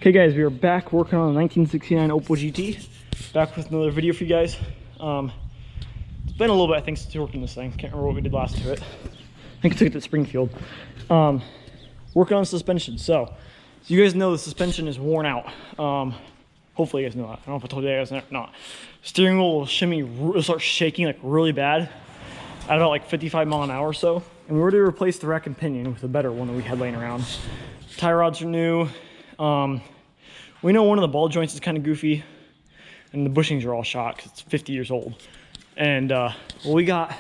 Okay guys, we are back working on the 1969 Opel GT. Back with another video for you guys. It's been a little bit, I think, since working this thing. Can't remember what we did last to it. I think I took it to Springfield. Working on suspension. So you guys know the suspension is worn out. Hopefully you guys know that. I don't know if I told you guys or not. Steering wheel will shimmy, it'll start shaking like really bad at about like 55 mile an hour or so. And we already replaced the rack and pinion with a better one that we had laying around. Tie rods are new. We know one of the ball joints is kind of goofy, and the bushings are all shot because it's 50 years old. And well, we got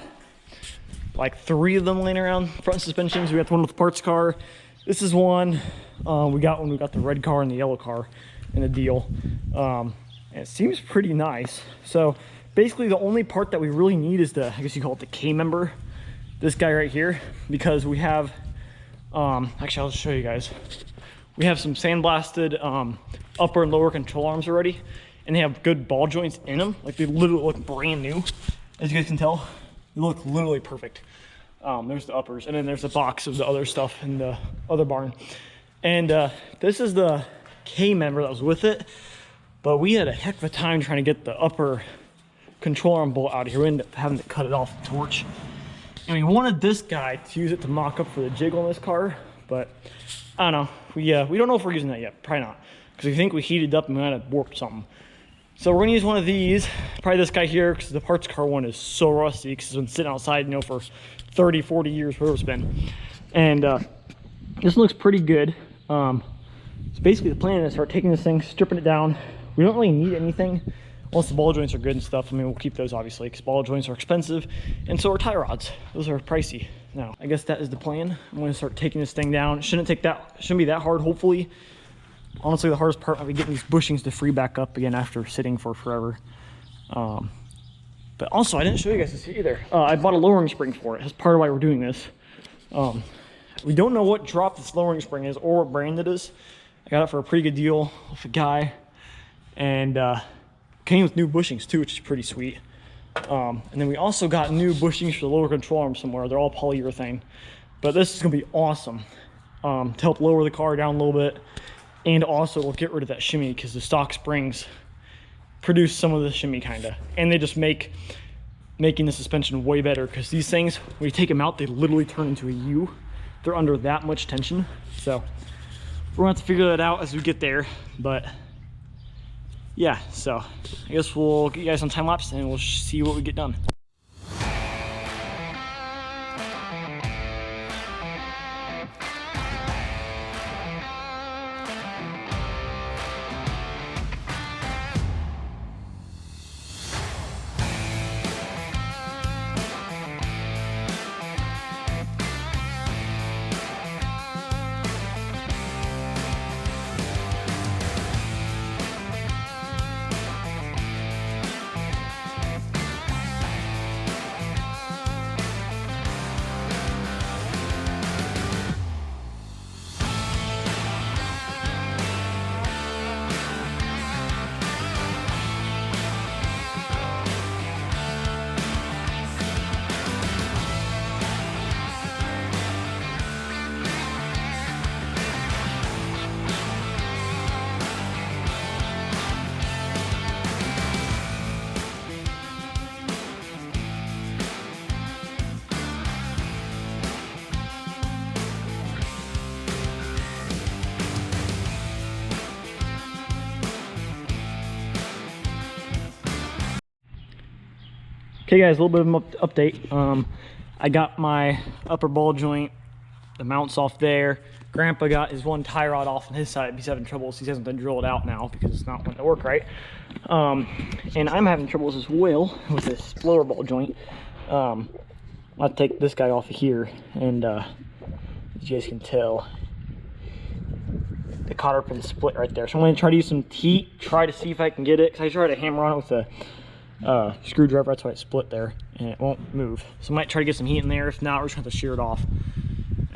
like 3 of them laying around, front suspensions. We got the one with the parts car. This is one. We got the red car and the yellow car in the deal. And it seems pretty nice. So basically the only part that we really need is the, I guess you call it the K member, this guy right here, because we have, actually I'll just show you guys. We have some sandblasted upper and lower control arms already, and they have good ball joints in them. Like they literally look brand new, as you guys can tell. They look literally perfect. There's the uppers, and then there's a box of the other stuff in the other barn. And this is the K member that was with it, but we had a heck of a time trying to get the upper control arm bolt out of here. We ended up having to cut it off with a torch. And we wanted this guy to use it to mock up for the jig on this car, but I don't know. We don't know if we're using that yet. Probably not, because we think we heated up and we might have warped something. So we're gonna use one of these, probably this guy here, because the parts car one is so rusty because it's been sitting outside, you know, for 30, 40 years, whatever it's been. And this looks pretty good. So basically the plan is to start taking this thing, stripping it down. We don't really need anything once the ball joints are good and stuff. I mean, we'll keep those obviously, because ball joints are expensive, and so are tie rods. Those are pricey. Now, I guess that is the plan. I'm going to start taking this thing down. It shouldn't be that hard, hopefully. Honestly, the hardest part might be getting these bushings to free back up again after sitting for forever. But also, I didn't show you guys this either. I bought a lowering spring for it. That's part of why we're doing this. We don't know what drop this lowering spring is or what brand it is. I got it for a pretty good deal with a guy, and came with new bushings too, which is pretty sweet. And then we also got new bushings for the lower control arm somewhere. They're all polyurethane, but this is gonna be awesome to help lower the car down a little bit, and also will get rid of that shimmy, because the stock springs produce some of the shimmy kinda, and they just making the suspension way better, because these things, when you take them out, they literally turn into a U. They're under that much tension. So we're gonna have to figure that out as we get there. But yeah, so I guess we'll get you guys on time lapse and we'll see what we get done. Okay guys, a little bit of an update. I got my upper ball joint, the mounts off there. Grandpa got his one tie rod off on his side. He's having troubles. He hasn't been drilled out now because it's not wanting to work right. And I'm having troubles as well with this lower ball joint. I'll take this guy off of here, and as you guys can tell, the cotter pin split right there. So I'm going to try to use some heat, try to see if I can get it, because I tried to hammer on it with a screwdriver. That's why it split there and it won't move. So I might try to get some heat in there. If not, we're just gonna have to shear it off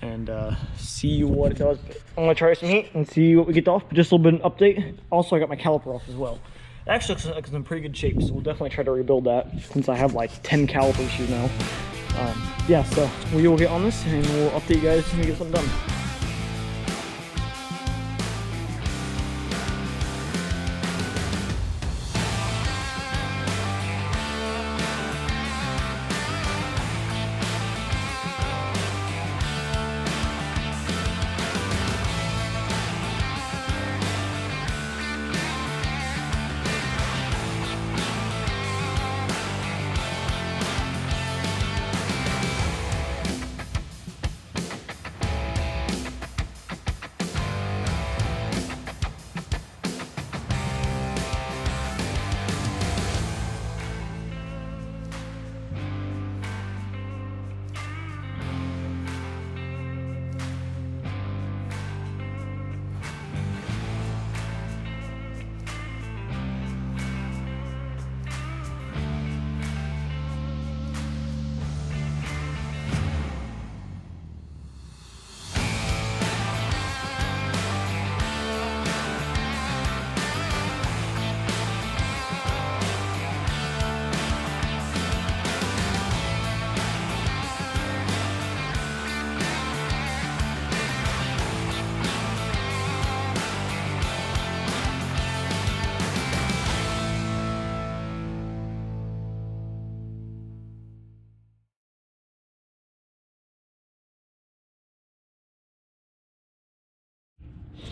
and see what it does. But I'm gonna try some heat and see what we get off. But just a little bit of an update. Also, I got my caliper off as well. It actually looks like it's in pretty good shape, so we'll definitely try to rebuild that, since I have like 10 calipers here now. Yeah, so we will get on this and we'll update you guys when we get something done.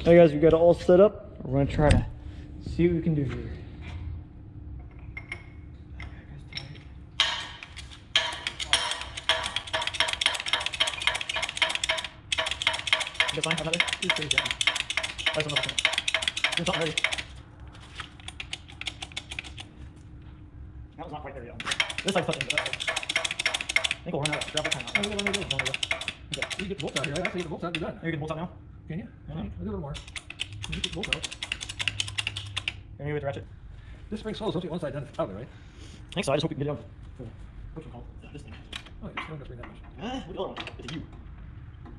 Hey guys, we got it all set up. We're gonna try to see what we can do here. You guys fine? Another? That's enough. It's not ready. That was not quite there yet. This side's touching. I think we'll run out of gravel time now. Okay. You get the bolts out here, right? After you get the bolts out, you're done. You get the bolts out now? Can you? Yeah. I'll do a little more. You get the bolts out. You're with the ratchet? This spring slows, once you get one side done, it's out there, right? I think so. I just hope we can get it on. What's it called? This thing. Oh, you're still going to bring that much. What the other one? It's a U.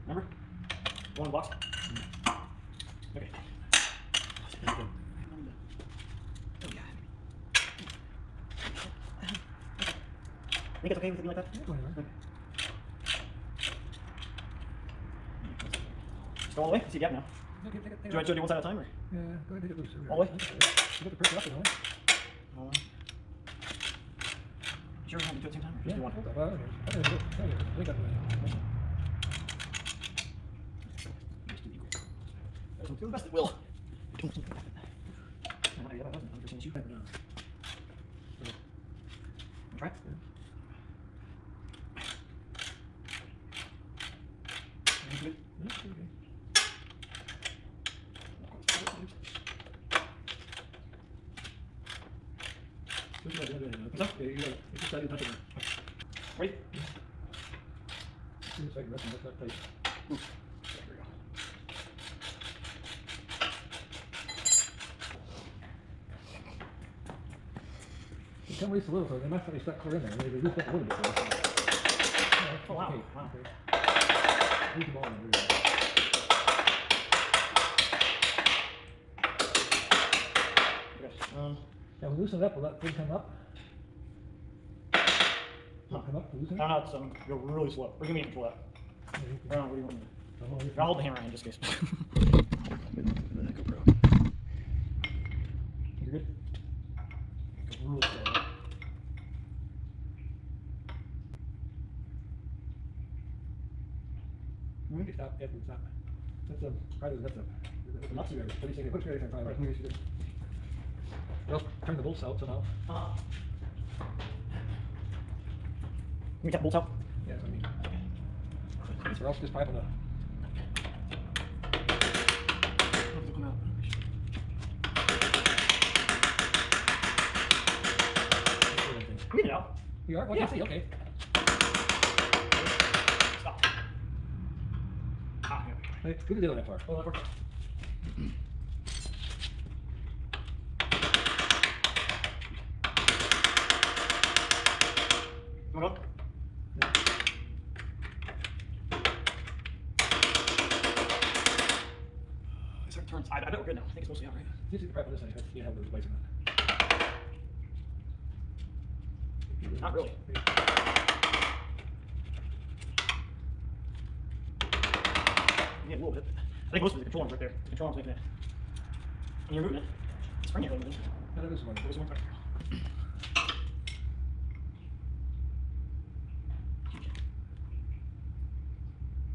Remember? The one in the box? Okay. Very good. Oh, yeah. Think it's okay with it like that? Yeah, whatever. Okay. Go all the way? I see a gap now. Okay, take it, Do you want to do one side at a time? Or? Yeah, go ahead and take it loose. All the way? You got the pressure up there, don't you? All the way. Sure, we want to do it at the same time? Or just Yeah, do one? hold on. Well, I think I got it. Do the best it will. Don't think about it. Yeah, that wasn't unforeseen issue. Try it. Good. Yeah, okay. What's up? Yeah, you got it. You just got to touch it now. Wait. See if I can rest on that tight. Oof. There we go. You can release a little, so they must have you stuck clear in there. Maybe release that a little bit. Oh, wow. Okay. Wow. Leave the ball in there. Now we loosen it up, will that thing come up? Will it come up? Loosen it? No, it's go really slow. Or give me control that. I don't know, what do you want me to do? I'll hold the hammer in just in case. GoPro. You're good? Go really slow. Okay, stop. Yeah, stop. That's probably that's up. What do you think? Put it right there. Right. Well, turn the bolts out somehow. Let me get bolts out. Yeah, that's what I mean. Or else just pipe on We get it out. You are? Well, Yeah. I see, okay. Stop. Here. Hey, good to do that far. Oh, that worked. Come on. Yeah. It turns. I bet we're good now. I think it's mostly out, right? You see the pipe on this side. You have those bites in it. Not really. Yeah, a little bit. I think most of the control arm's right there. The control arm's making it. And you're moving it. The spring here doesn't move. No, that is one. There's one right there.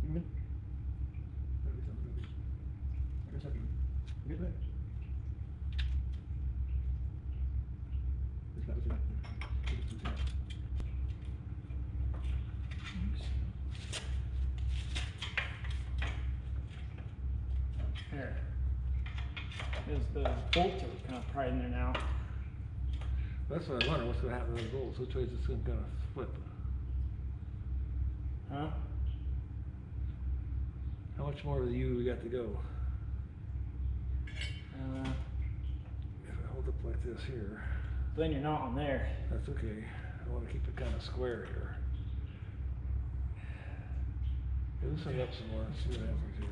Moving. Good way. There. There's the bolts are kind of pried in there now. That's what I wonder, what's going to happen to those bolts? Which way is this going to flip? Huh? How much more of the U we got to go? If I hold up like this here, Then you're not on there. that's okay. I want to keep it kind of square here. Loosen it up some more and see what happens here.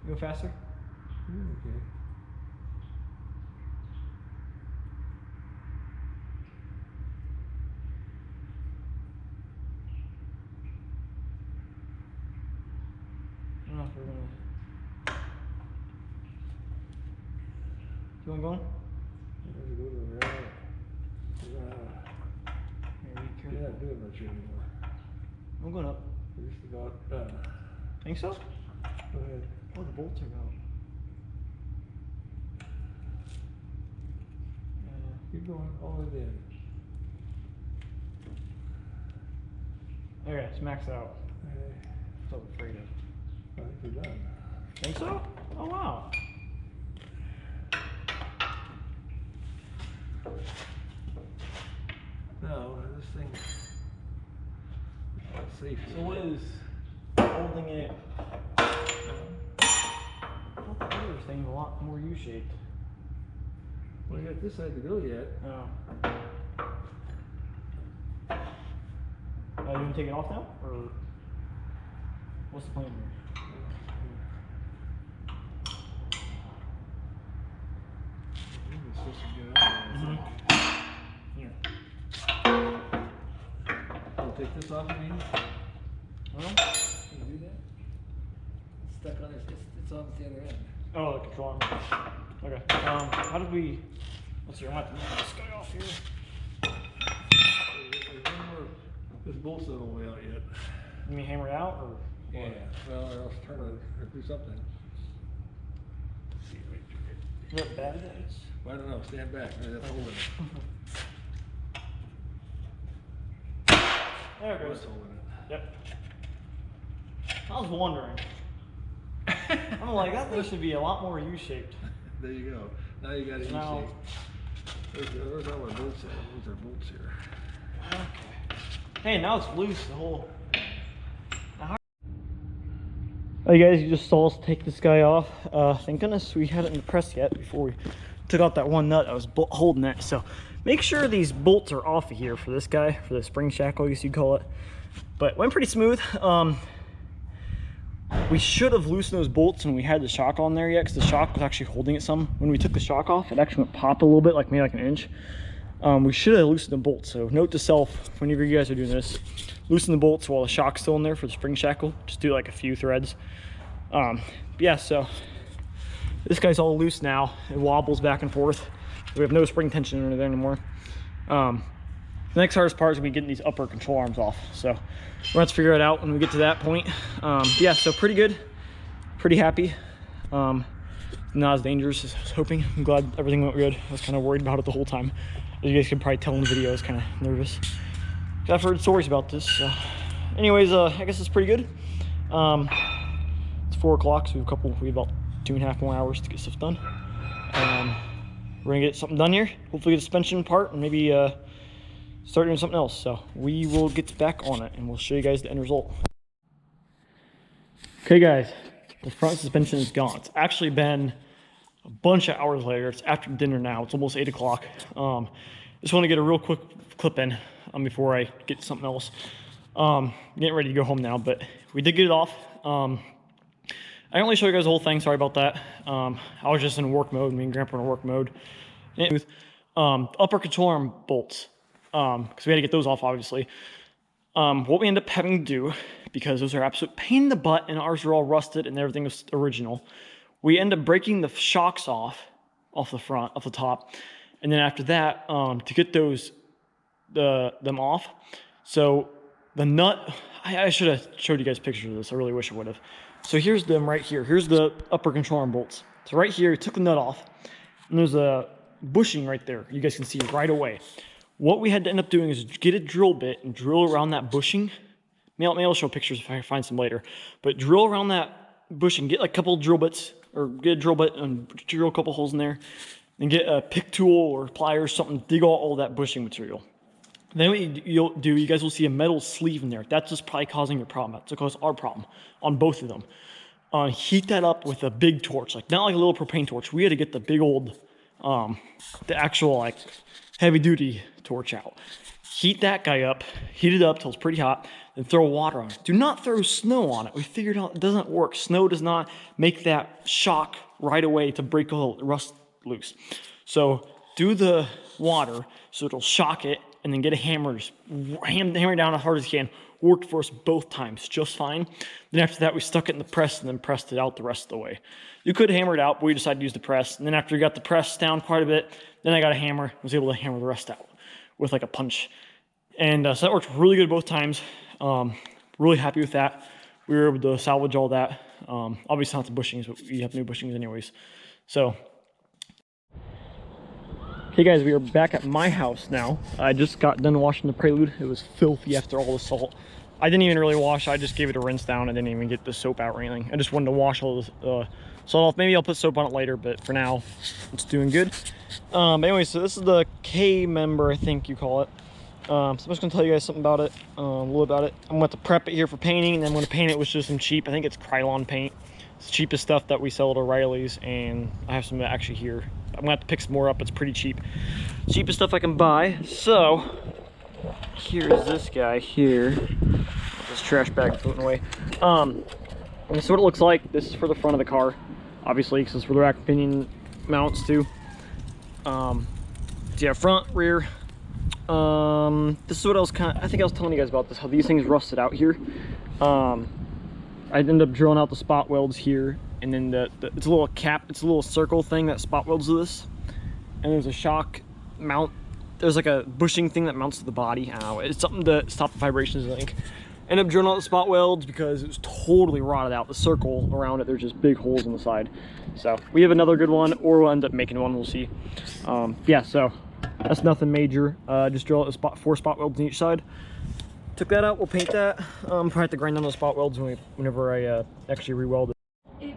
Go faster. Okay. I don't know if we're gonna. You want going? Let's go to the right. not doing much anymore. I'm going up. We're just about, Think so? go ahead. Oh, the bolts are out. Keep going, all the way in. Okay, it's maxed out. Okay. That's what I'm afraid of. I think we're done. Think so? Oh, wow. No, this thing, not safe. So what is holding it? I thought the other thing's a lot more U-shaped. We got this side to go yet. Oh. You gonna take it off now, or what's the plan here? It's supposed to get out there. Here. I'll take this off of me. Well, Can you do that? It's stuck on it. It's on the other end. oh, the control arm. Okay. How did we? Let's see. I have to move this guy off here. There's one more. This bolt's not all the way out yet. Let me hammer it out, or Yeah. Well, or else turn it or do something. is that bad? It's... I don't know. Stand back. Maybe that's holding it. There it goes. That's holding it. Yep. I was wondering. I'm like, that thing should be a lot more U-shaped. There you go. Now you got it. Now- There's all our bolts at. These are bolts here. Okay. Hey, now it's loose. The whole. Oh, you guys, you just saw us take this guy off. Thank goodness we hadn't pressed yet before we took out that one nut that was holding it. So make sure these bolts are off of here for this guy, for the spring shackle, I guess you'd call it. But went pretty smooth. We should have loosened those bolts when we had the shock on there yet, because the shock was actually holding it some. When we took the shock off, it actually went pop a little bit, like maybe like an inch. We should have loosened the bolts. So note to self, whenever you guys are doing this, loosen the bolts while the shock's still in there for the spring shackle. Just do like a few threads. Yeah, so this guy's all loose now. It wobbles back and forth. We have no spring tension under there anymore. The next hardest part is gonna be getting these upper control arms off. So we're gonna have to figure it out when we get to that point. Yeah, so pretty good, pretty happy. Not as dangerous as I was hoping. I'm glad everything went good. I was kind of worried about it the whole time. As you guys can probably tell in the video, I was kind of nervous. I've heard stories about this. So. Anyways, I guess it's pretty good. It's 4 o'clock, so we have about 2.5 more hours to get stuff done. We're gonna get something done here. Hopefully get a suspension part and maybe start doing something else. So we will get back on it and we'll show you guys the end result. Okay guys, the front suspension is gone. It's actually been a bunch of hours later. It's after dinner now. It's almost 8 o'clock. Just want to get a real quick clip in before I get to something else. Getting ready to go home now, but we did get it off. I didn't really show you guys the whole thing. Sorry about that. I was just in work mode. Me and Grandpa were in work mode. Upper control arm bolts, because we had to get those off, obviously. What we end up having to do, because those are absolute pain in the butt and ours are all rusted and everything was original, we end up breaking the shocks off the front, off the top. And then after that, to get them off, so the nut, I should have showed you guys pictures of this. I really wish I would have. So here's them right here. Here's the upper control arm bolts. So right here, we took the nut off, and there's a bushing right there. You guys can see it right away. What we had to end up doing is get a drill bit and drill around that bushing. Maybe I'll show pictures if I can find some later. But drill around that bushing, get like a couple drill bits, or get a drill bit and drill a couple holes in there, and get a pick tool or pliers, something, dig all that bushing material. Then what you'll do, you guys will see a metal sleeve in there. That's just probably causing your problem. That's cause our problem on both of them. Heat that up with a big torch, like not like a little propane torch. We had to get the big old, the actual like heavy duty torch out. Heat that guy up, heat it up till it's pretty hot, then throw water on it. Do not throw snow on it. We figured out it doesn't work. Snow does not make that shock right away to break all the rust loose. So do the water so it'll shock it, and then get a hammer, just hammer it down as hard as you can. Worked for us both times just fine. Then after that, we stuck it in the press and then pressed it out the rest of the way. You could hammer it out, but we decided to use the press. And then after we got the press down quite a bit, then I got a hammer, was able to hammer the rest out with like a punch. And so that worked really good both times. Really happy with that. We were able to salvage all that. Obviously not the bushings, but we have new bushings anyways. So, okay guys, we are back at my house now. I just got done washing the Prelude. It was filthy after all the salt. I didn't even really wash. I just gave it a rinse down. I didn't even get the soap out or anything. I just wanted to wash all the salt off. Maybe I'll put soap on it later, but for now, it's doing good. Anyway, so this is the K member, I think you call it. So I'm just gonna tell you guys something about it, a little about it. I'm going to prep it here for painting, and then I'm going to paint it with just some cheap, I think it's Krylon paint. It's the cheapest stuff that we sell at O'Reilly's, and I have some actually here. I'm going to have to pick some more up. It's pretty cheap. Cheapest stuff I can buy. So, here's this guy here. This trash bag floating away. And this is what it looks like. This is for the front of the car, obviously, because it's where the rack pinion mounts to. So yeah, front, rear. This is what I was I think I was telling you guys about this, how these things rusted out here. I ended up drilling out the spot welds here, and then it's a little cap, it's a little circle thing that spot welds to this, and there's a shock mount. There's like a bushing thing that mounts to the body. I don't know, it's something to stop the vibrations, I think. Ended up drilling out the spot welds because it was totally rotted out. The circle around it, there's just big holes on the side. So we have another good one, or we'll end up making one, we'll see. Yeah, so that's nothing major. Just drill out the 4 spot welds on each side. Took that out, we'll paint that. Probably have to grind down those spot welds whenever I actually re-weld it. Oops.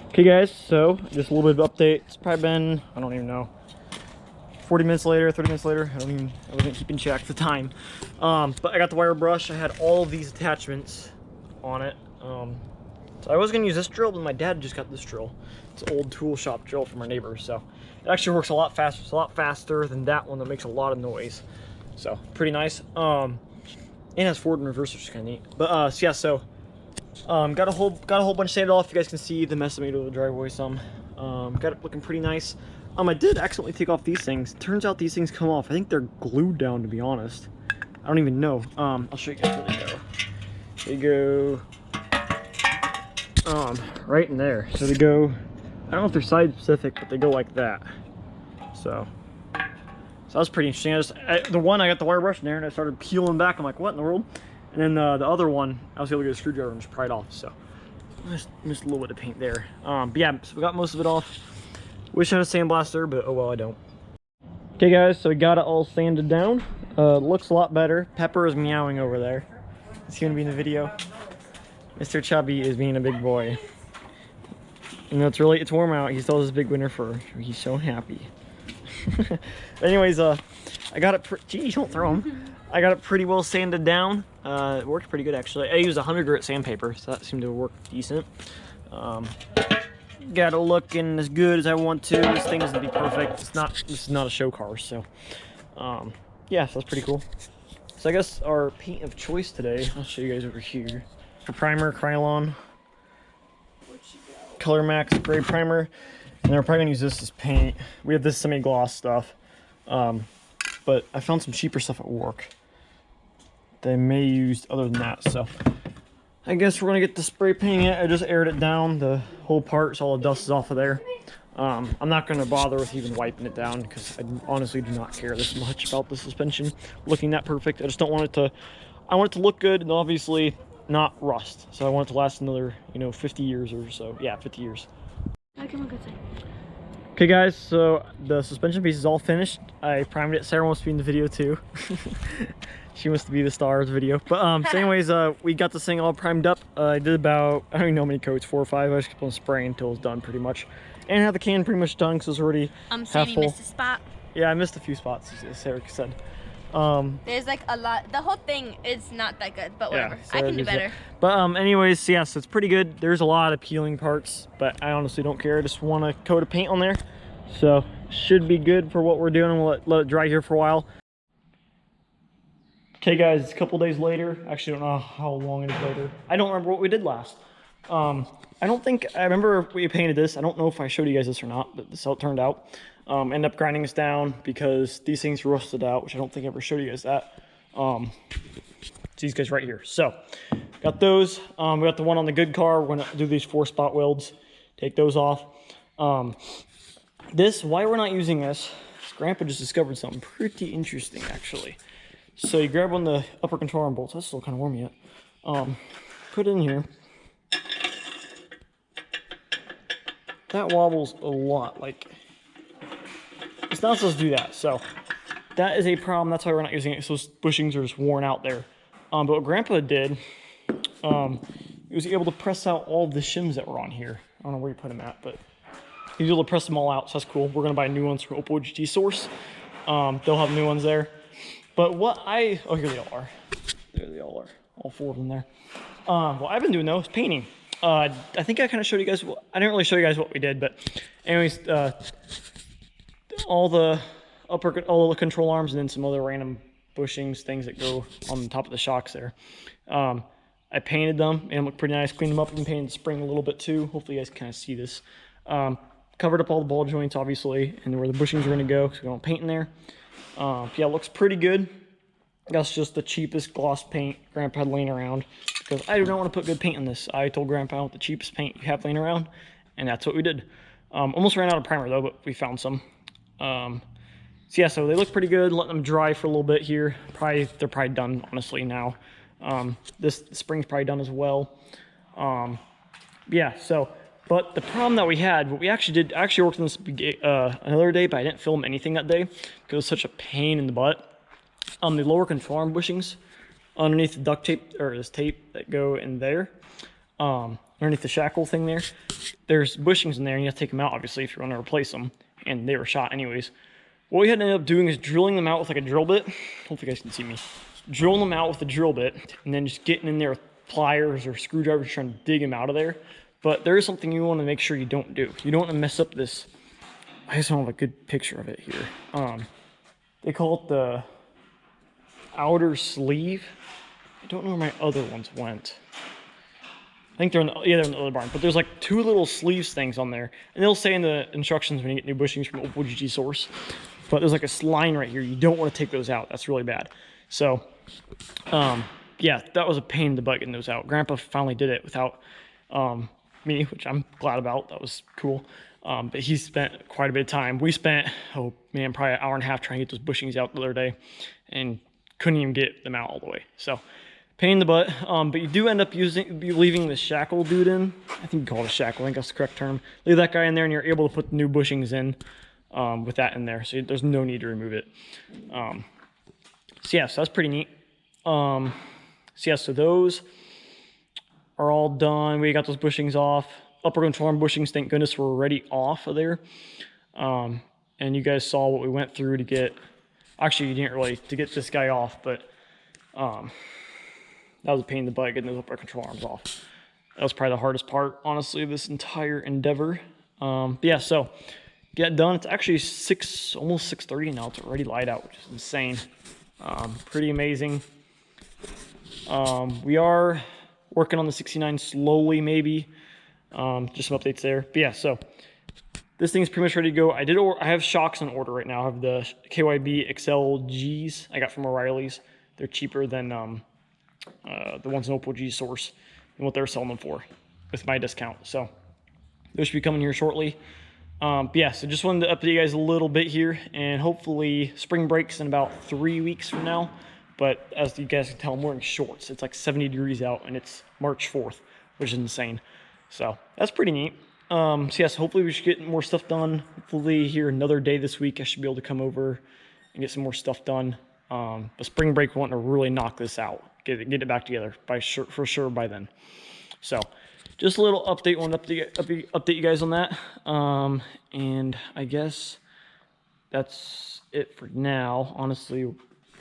Okay guys, so just a little bit of update. It's probably been, I don't even know, 40 minutes later, 30 minutes later. I wasn't keeping track of the time. But I got the wire brush. I had all of these attachments on it. So I was gonna use this drill, but my dad just got this drill. It's an old tool shop drill from our neighbor. So it actually works a lot faster. It's a lot faster than that one that makes a lot of noise. So pretty nice. And has forward and reverse, which is kind of neat. But so yeah, so got a whole bunch sanded off. You guys can see the mess I made over the driveway some. Got it looking pretty nice. I did accidentally take off these things. Turns out these things come off. I think they're glued down, to be honest. I don't even know. I'll show you guys where they go. They go right in there. So they go, I don't know if they're side specific, but they go like that. So that's pretty interesting. The one, I got the wire brush in there and I started peeling back. I'm like, what in the world? And then the other one, I was able to get a screwdriver and just pry it off. So just a little bit of paint there. But yeah, so we got most of it off. Wish I had a sandblaster, but oh well, I don't. Okay guys, so we got it all sanded down. Looks a lot better. Pepper is meowing over there. Is he gonna be in the video? Mr. Chubby is being a big boy. You know, it's warm out. He still has his big winter fur. He's so happy. Anyways, I got it, geez, don't throw him. I got it pretty well sanded down. It worked pretty good actually. I used 100 grit sandpaper, so that seemed to work decent. Got it looking as good as I want to. This thing isn't be perfect. This is not a show car, so yeah, so that's pretty cool. So I guess our paint of choice today, I'll show you guys over here. A primer, Krylon, Color Max gray primer, and we're probably gonna use this as paint. We have this semi-gloss stuff, but I found some cheaper stuff at work that I may use other than that. So I guess we're gonna get the spray painting it. I just aired it down, the whole part, so all the dust is off of there. I'm not gonna bother with even wiping it down because I honestly do not care this much about the suspension looking that perfect. I just don't want it to, I want it to look good and obviously not rust. So I want it to last another, 50 years or so. Yeah, 50 years. Okay guys, so the suspension piece is all finished. I primed it. Sarah wants to be in the video too. She wants to be the star of the video. But so anyways, we got this thing all primed up. I did about, I don't even know how many coats, 4 or 5. I just kept on spraying until it was done pretty much. And I have the can pretty much done because it's already half full. Missed a spot. Yeah, I missed a few spots, as Sarah said. There's like a lot. The whole thing is not that good, but whatever. Yeah, I can do better. But anyways, yeah, so it's pretty good. There's a lot of peeling parts, but I honestly don't care. I just want a coat of paint on there. So should be good for what we're doing. We'll let it dry here for a while. Okay guys, it's a couple days later. Actually, I don't know how long it is later. I don't remember what we did last. I remember we painted this. I don't know if I showed you guys this or not, but this is how it turned out. End up grinding this down because these things rusted out, which I don't think I ever showed you guys that. These guys right here. So got those. We got the one on the good car. We're gonna do these 4 spot welds, take those off. Why we're not using this, Grandpa just discovered something pretty interesting actually. So you grab one of the upper control arm bolts. That's still kind of warm yet. Put it in here. That wobbles a lot. Like, it's not supposed to do that. So that is a problem. That's why we're not using it. So those bushings are just worn out there. But what Grandpa did, he was able to press out all of the shims that were on here. I don't know where you put them at, but he was able to press them all out. So that's cool. We're gonna buy new ones from Opel GT source. They'll have new ones there. But what oh, here they all are. There they all are. All 4 of them there. What I've been doing though is painting. I think I kind of showed you guys. I didn't really show you guys what we did, but anyways, all the control arms and then some other random bushings, things that go on the top of the shocks there. I painted them and it looked pretty nice. Cleaned them up and painted the spring a little bit too. Hopefully you guys can kind of see this. Covered up all the ball joints obviously and where the bushings are going to go, so we don't paint in there. Yeah, it looks pretty good. That's just the cheapest gloss paint Grandpa had laying around because I do not want to put good paint in this. I told Grandpa I want the cheapest paint you have laying around, and that's what we did. Almost ran out of primer though, but we found some. So yeah, so they look pretty good. Let them dry for a little bit here. They're probably done honestly now. This spring's probably done as well. Yeah, so but the problem that we had, what we actually did, I actually worked on this another day, but I didn't film anything that day because it was such a pain in the butt. The lower control arm bushings underneath the duct tape or this tape that go in there, underneath the shackle thing there's bushings in there and you have to take them out obviously if you want to replace them, and they were shot anyways. What we had to end up doing is drilling them out with like a drill bit. Hopefully you guys can see me. Drilling them out with a drill bit and then just getting in there with pliers or screwdrivers trying to dig them out of there. But there is something you want to make sure you don't do. You don't want to mess up this. I just don't have a good picture of it here. They call it the outer sleeve. I don't know where my other ones went. I think they're in they're in the other barn, but there's like 2 little sleeves things on there, and they'll say in the instructions when you get new bushings from Opel GT source, but there's like a line right here. You don't want to take those out. That's really bad. So yeah, that was a pain in the butt getting those out. Grandpa finally did it without me, which I'm glad about. That was cool. But he spent quite a bit of time. We spent, oh man, probably an hour and a half trying to get those bushings out the other day and couldn't even get them out all the way. So pain in the butt. But you do end up leaving the shackle dude in. I think you call it a shackle. I think that's the correct term. Leave that guy in there and you're able to put the new bushings in with that in there. So there's no need to remove it. So yeah, so that's pretty neat. So yeah, so those are all done. We got those bushings off. Upper control arm bushings, thank goodness, were already off of there. And you guys saw what we went through to get, actually you didn't really, to get this guy off, but that was a pain in the butt getting those upper control arms off. That was probably the hardest part, honestly, of this entire endeavor. But yeah, so get done. It's actually almost 6:30 now. It's already light out, which is insane. Pretty amazing. We are working on the 69 slowly, maybe. Just some updates there. But yeah, so this thing's pretty much ready to go. I have shocks on order right now. I have the KYB XLGs I got from O'Reilly's. They're cheaper than the ones in Opel G source and what they're selling them for with my discount. So those should be coming here shortly. But yeah, so just wanted to update you guys a little bit here, and hopefully spring breaks in about 3 weeks from now. But as you guys can tell, I'm wearing shorts. It's like 70 degrees out and it's March 4th, which is insane. So that's pretty neat. So yes, hopefully we should get more stuff done. Hopefully here another day this week, I should be able to come over and get some more stuff done. But spring break, we want to really knock this out, get it back together for sure by then. So just a little update, want to update you guys on that. And I guess that's it for now. Honestly,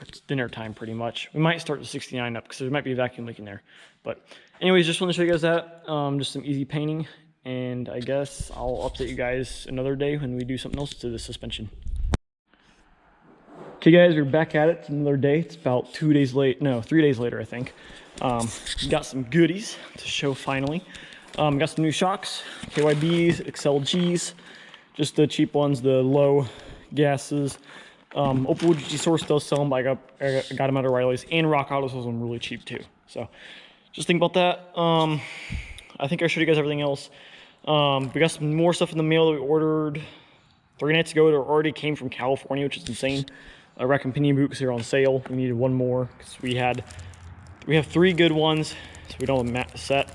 it's dinner time pretty much. We might start the 69 up because there might be a vacuum leak in there. But anyways, just want to show you guys that. Just some easy painting. And I guess I'll update you guys another day when we do something else to the suspension. Okay guys, we're back at it. It's another day. It's about 3 days later, I think. Got some goodies to show finally. Got some new shocks, KYBs, XLGs, just the cheap ones, the low gases. Opel GT source does sell them, but I got them at O'Reilly's, and Rock Auto sells them really cheap too. So just think about that. I think I showed you guys everything else. We got some more stuff in the mail that we ordered 3 nights ago. It already came from California, which is insane. rack and pinion boot because they're on sale. We needed one more because we have 3 good ones, so we don't have a set.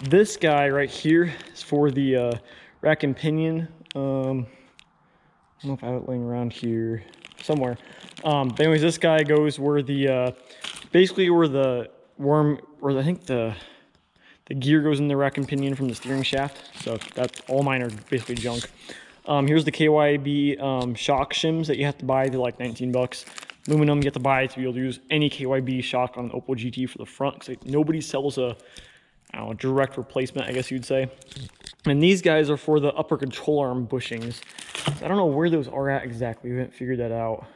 This guy right here is for the rack and pinion. I don't know if I have it laying around here somewhere. But anyways, this guy goes where the basically where the worm, or I think the gear goes in the rack and pinion from the steering shaft. So that's all mine are basically junk. Here's the KYB shock shims that you have to buy. They're like 19 bucks. Aluminum you have to buy to be able to use any KYB shock on an Opel GT for the front, because like, nobody sells a, I don't know, direct replacement, I guess you'd say. And these guys are for the upper control arm bushings. I don't know where those are at exactly. We haven't figured that out.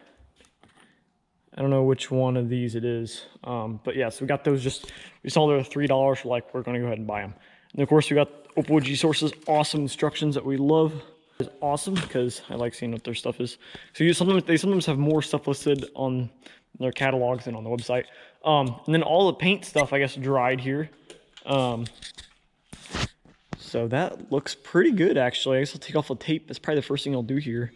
I don't know which one of these it is. But yeah, so we got those we saw they're $3 for like, we're gonna go ahead and buy them. And of course we got Opel G-Source's awesome instructions that we love. It's awesome because I like seeing what their stuff is. So they sometimes have more stuff listed on their catalogs than on the website. And then all the paint stuff, I guess, dried here. So that looks pretty good, actually. I guess I'll take off the tape. That's probably the first thing I'll do here.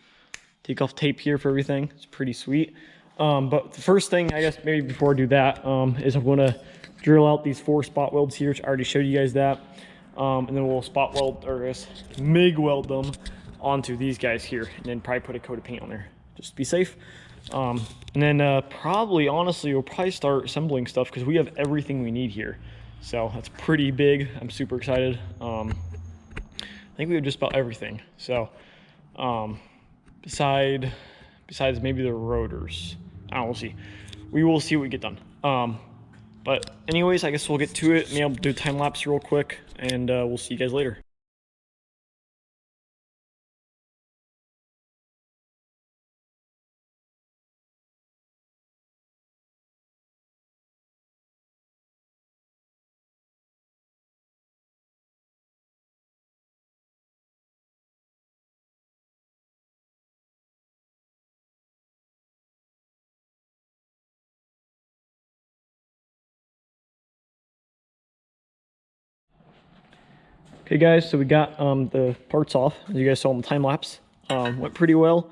Take off tape here for everything. It's pretty sweet. But the first thing, I guess, maybe before I do that, is I'm going to drill out these 4 spot welds here, which I already showed you guys that. And then we'll spot weld, or I guess MIG weld them onto these guys here, and then probably put a coat of paint on there, just to be safe. And then probably, honestly, we'll probably start assembling stuff because we have everything we need here. So that's pretty big. I'm super excited. I think we have just about everything. So besides maybe the rotors, I don't know, we'll see. We will see what we get done. But anyways, I guess we'll get to it. Maybe I'll do a time lapse real quick, and we'll see you guys later. Okay guys, so we got the parts off, as you guys saw in the time lapse. Went pretty well.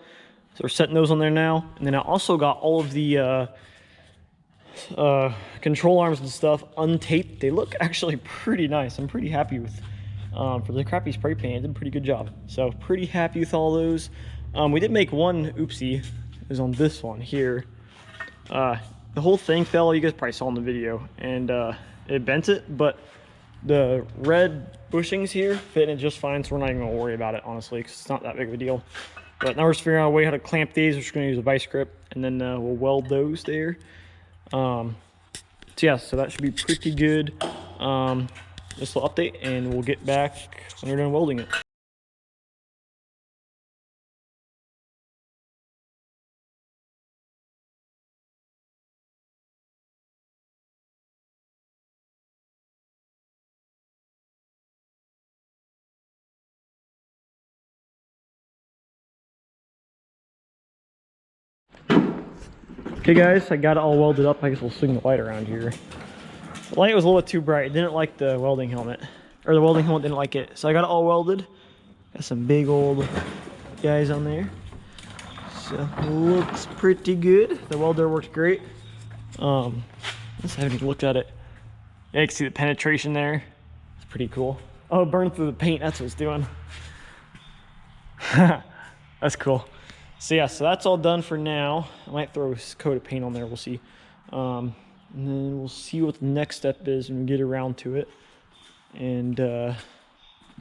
So we're setting those on there now. And then I also got all of the control arms and stuff untaped. They look actually pretty nice. I'm pretty happy with, for the crappy spray paint, it did a pretty good job. So pretty happy with all those. We did make one oopsie, is on this one here. The whole thing fell, you guys probably saw in the video, and it bent it, but the red bushings here fit in just fine, so we're not even gonna worry about it, honestly, because it's not that big of a deal. But now we're just figuring out a way how to clamp these. We're just gonna use a vice grip, and then we'll weld those there. So yeah, so that should be pretty good. This little update, and we'll get back when we're done welding it. Okay guys, I got it all welded up. I guess we'll swing the light around here. The light was a little bit too bright. It didn't like the welding helmet. Or the welding helmet didn't like it. So I got it all welded. Got some big old guys on there. So it looks pretty good. The welder worked great. I haven't even looked at it. Yeah, you can see the penetration there. It's pretty cool. Oh, it burned through the paint. That's what it's doing. That's cool. So yeah, so that's all done for now. I might throw a coat of paint on there, we'll see. And then we'll see what the next step is when we get around to it. And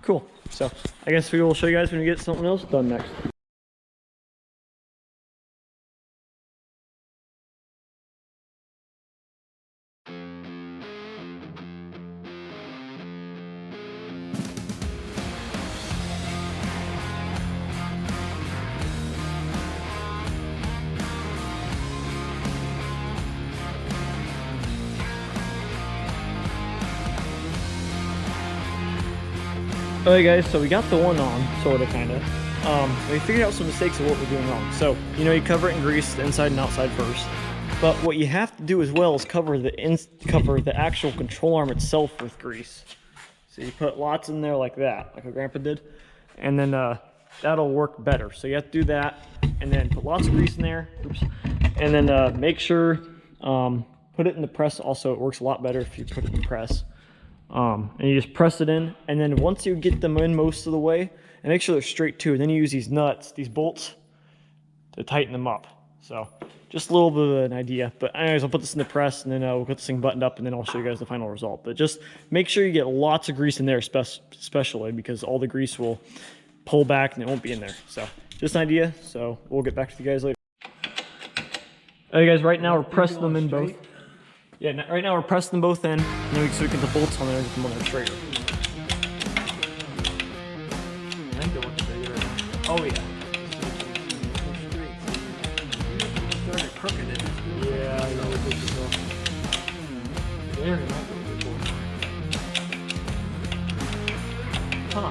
cool. So I guess we will show you guys when we get something else done next. Alright guys, so we got the one on, sorta, kinda. We figured out some mistakes of what we're doing wrong. So, you cover it in grease, the inside and outside first. But what you have to do as well is cover the actual control arm itself with grease. So you put lots in there like that, like what Grandpa did. And then that'll work better. So you have to do that, and then put lots of grease in there. Oops. And then make sure, put it in the press also. It works a lot better if you put it in the press. And you just press it in, and then once you get them in most of the way, and make sure they're straight too, then you use these nuts, these bolts, to tighten them up. So just a little bit of an idea. But anyways, I'll put this in the press, and then we'll get this thing buttoned up, and then I'll show you guys the final result. But just make sure you get lots of grease in there, especially because all the grease will pull back and it won't be in there. So just an idea. So we'll get back to you guys later. Alright guys, right now we're pressing them in both. Yeah, right now we're pressing them both in, and then so we get the bolts on there and get them on there straighter. I think they're working pretty good right now. Oh yeah. Started crooked it. Yeah, I know this as well. There it might go. Huh.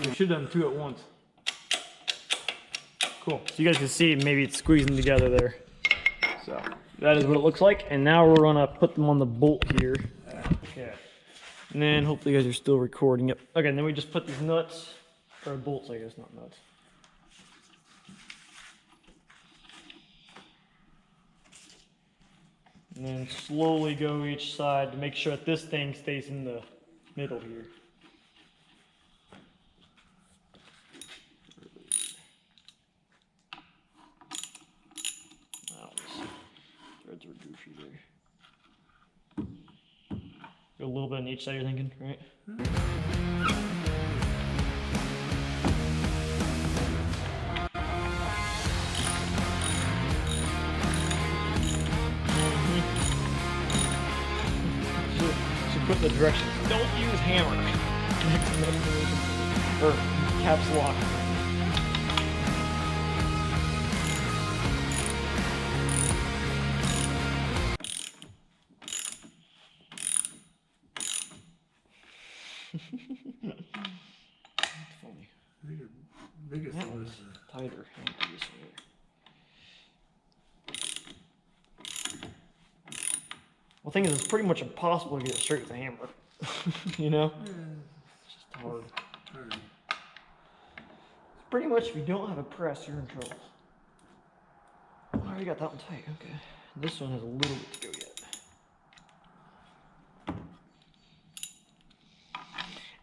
We should have done two at once. Cool. So you guys can see maybe it's squeezing together there. So that is what it looks like. And now we're gonna put them on the bolt here. Okay. And then hopefully you guys are still recording. Yep. Okay, and then we just put these nuts, or bolts I guess, not nuts. And then slowly go each side to make sure that this thing stays in the middle here. Threads are goofy there. Go a little bit on each side, you're thinking, right? Should put the directions. Don't use hammer. Or caps lock. Funny. Biggest one was Tighter. Well, the thing is, it's pretty much impossible to get it straight with a hammer. You know? It's just hard. Pretty much, if you don't have a press, you're in trouble. I already got that one tight. Okay. This one has a little bit to go yet.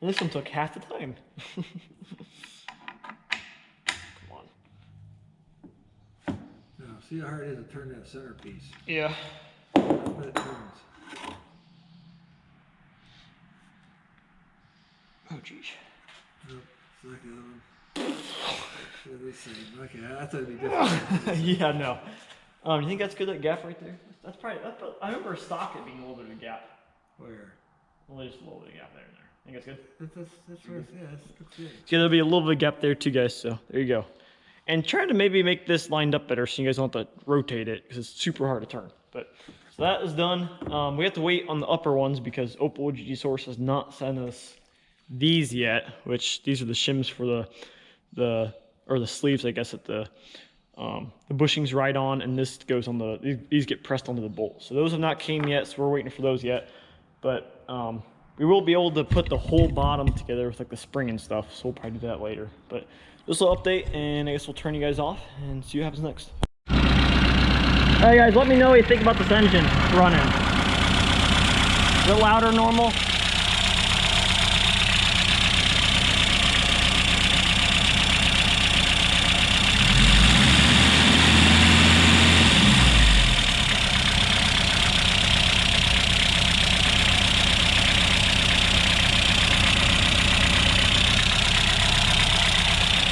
And this one took half the time. Come on. now, see how hard it is to turn that centerpiece. Yeah. But it turns. Oh, geez. Nope, it's like the other one. Yeah, the same. Okay, I thought it'd be different. Yeah, no. You think that's good, that gap right there? That's probably, I remember stock it being a little bit of a gap. Where? Well, just a little bit of gap there and there. Think that's good? That's right. Yeah, that's good. So there'll be a little bit of gap there too, guys. So there you go. And try to maybe make this lined up better so you guys don't have to rotate it because it's super hard to turn. But so that is done. We have to wait on the upper ones because Opel GT Source has not sent us these yet, which these are the shims for the sleeves, I guess, at the bushings right on, and this goes on these get pressed onto the bolt. So those have not came yet, so we're waiting for those yet. But we will be able to put the whole bottom together with like the spring and stuff, so we'll probably do that later. But this will update, and I guess we'll turn you guys off and see what happens next. Alright guys, let me know what you think about this engine running. Is it louder than normal?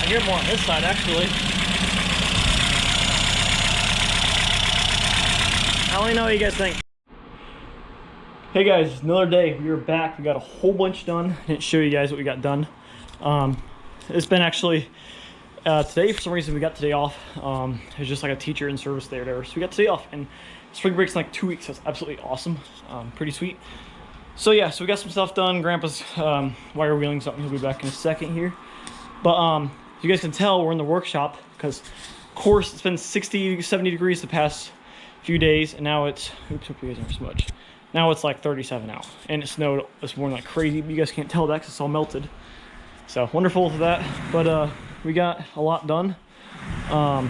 I hear more on this side, actually. I'll let me know what you guys think. Hey guys, another day. We are back. We got a whole bunch done. I didn't show you guys what we got done. It's been actually today, for some reason, we got today off. It was just like a teacher in service day or whatever. So we got today off, and spring break's in like 2 weeks. That's absolutely awesome. Pretty sweet. So yeah, so we got some stuff done. Grandpa's wire wheeling something. He'll be back in a second here. But as you guys can tell, we're in the workshop because, of course, it's been 60, 70 degrees the past few days, and now it's, oops, hope you guys aren't smudged. Now it's like 37 out, and it snowed this morning like crazy, but you guys can't tell that because it's all melted. So wonderful for that. But we got a lot done. So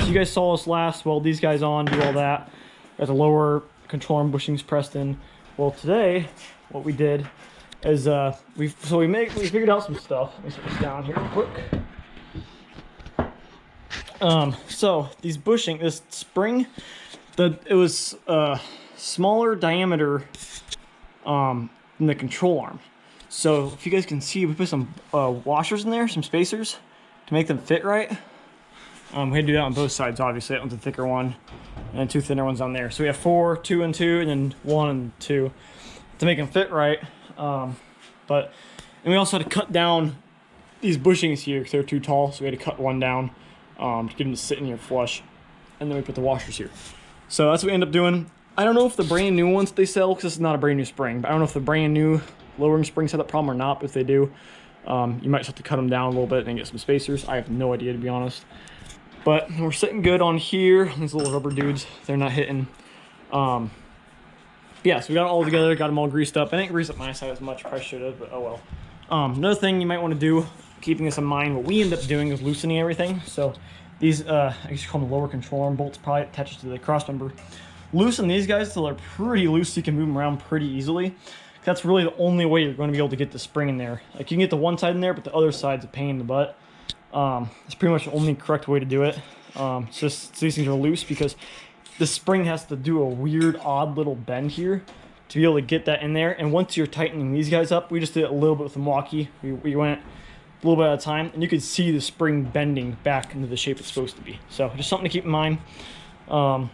you guys saw us last weld these guys on, do all that. Got the lower control arm bushings pressed in. Well, today what we did is we figured out some stuff. Let me set this down here real quick. So these bushing, this spring, it was smaller diameter than the control arm. So if you guys can see, we put some washers in there, some spacers to make them fit right. We had to do that on both sides, obviously. That one's a thicker one, and then 2 thinner ones on there. So we have 4, 2 and 2, and then 1 and 2 to make them fit right. And we also had to cut down these bushings here because they're too tall, so we had to cut one down to get them to sit in here flush. And then we put the washers here. So that's what we end up doing. I don't know if the brand new ones they sell, because this is not a brand new spring, but I don't know if the brand new lowering springs have that problem or not. But if they do, you might just have to cut them down a little bit and get some spacers. I have no idea, to be honest. But we're sitting good on here. These little rubber dudes, they're not hitting. Yeah, so we got it all together, got them all greased up. I didn't grease up my side as much, probably should have, but oh well. Another thing you might want to do, keeping this in mind, what we end up doing is loosening everything. So these, I guess you call them the lower control arm bolts, probably attached to the cross member. Loosen these guys till they're pretty loose so you can move them around pretty easily. That's really the only way you're going to be able to get the spring in there. Like, you can get the one side in there, but the other side's a pain in the butt. It's pretty much the only correct way to do it. It's just so these things are loose, because the spring has to do a weird, odd little bend here to be able to get that in there. And once you're tightening these guys up, we just did it a little bit with the Milwaukee. We went a little bit at a time, and you could see the spring bending back into the shape it's supposed to be. So just something to keep in mind. That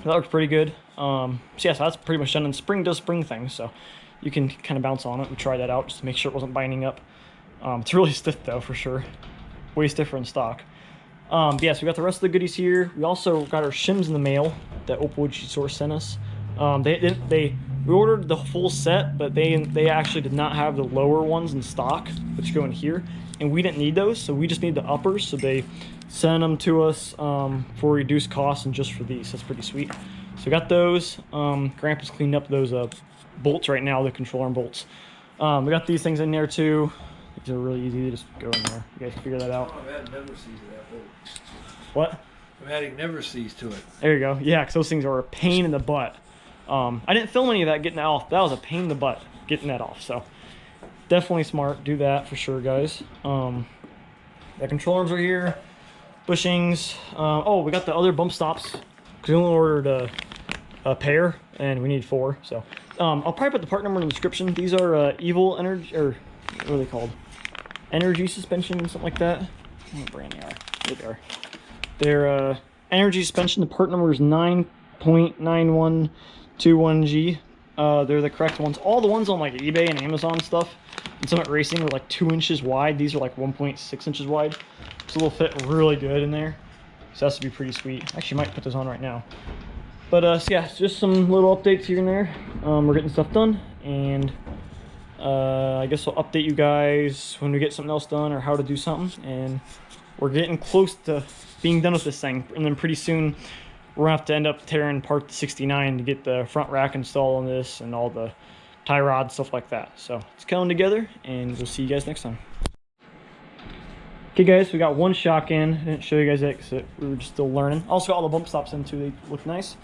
looks pretty good. So yeah, so that's pretty much done. And spring does spring things, so you can kind of bounce on it. We tried that out just to make sure it wasn't binding up. It's really stiff though, for sure. Way stiffer in stock. Yeah, so we got the rest of the goodies here. We also got our shims in the mail that Opel GT Source sent us. We ordered the full set, but they actually did not have the lower ones in stock, which go in here, and we didn't need those, so we just need the uppers. So they sent them to us for reduced costs and just for these. That's pretty sweet. So we got those. Grandpa's cleaned up those bolts right now, the control arm bolts. We got these things in there too. These are really easy to just go in there. You guys can figure that out. I'm adding never sees to that bolt. What? I'm adding never sees to it. There you go. Yeah, because those things are a pain in the butt. I didn't film any of that getting that off. That was a pain in the butt getting that off. So definitely smart. Do that for sure, guys. The control arms are here. Bushings. Oh, we got the other bump stops, because we only ordered a pair and we need 4. So I'll probably put the part number in the description. These are Evil Energy, or what are they called? Energy suspension, something like that. I don't know what brand they are. There they are. They're energy suspension. The part number is 9.9121G. They're the correct ones. All the ones on like eBay and Amazon stuff, and some at Racing are like 2 inches wide. These are like 1.6 inches wide. So they'll fit really good in there. So that's to be pretty sweet. Actually, might put those on right now. But so yeah, just some little updates here and there. We're getting stuff done, and I guess I'll update you guys when we get something else done or how to do something. And we're getting close to being done with this thing, and then pretty soon we're gonna have to end up tearing apart the 69 to get the front rack installed on this and all the tie rod stuff like that. So it's coming together, and we'll see you guys next time. Okay guys, we got one shock in. I didn't show you guys that because we were just still learning. Also got all the bump stops in too, they look nice.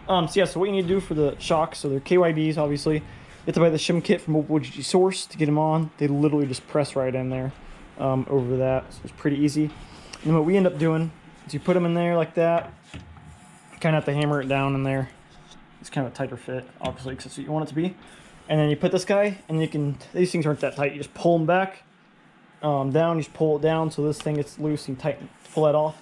So yeah, so what you need to do for the shocks, so they're KYBs obviously. You have to buy the shim kit from Opel GT Source to get them on. They literally just press right in there over that, so it's pretty easy. And then what we end up doing is you put them in there like that. You kind of have to hammer it down in there. It's kind of a tighter fit, obviously, because that's what you want it to be. And then you put this guy, and you can, these things aren't that tight. You just pull them back down, you just pull it down so this thing gets loose and tighten, pull that off.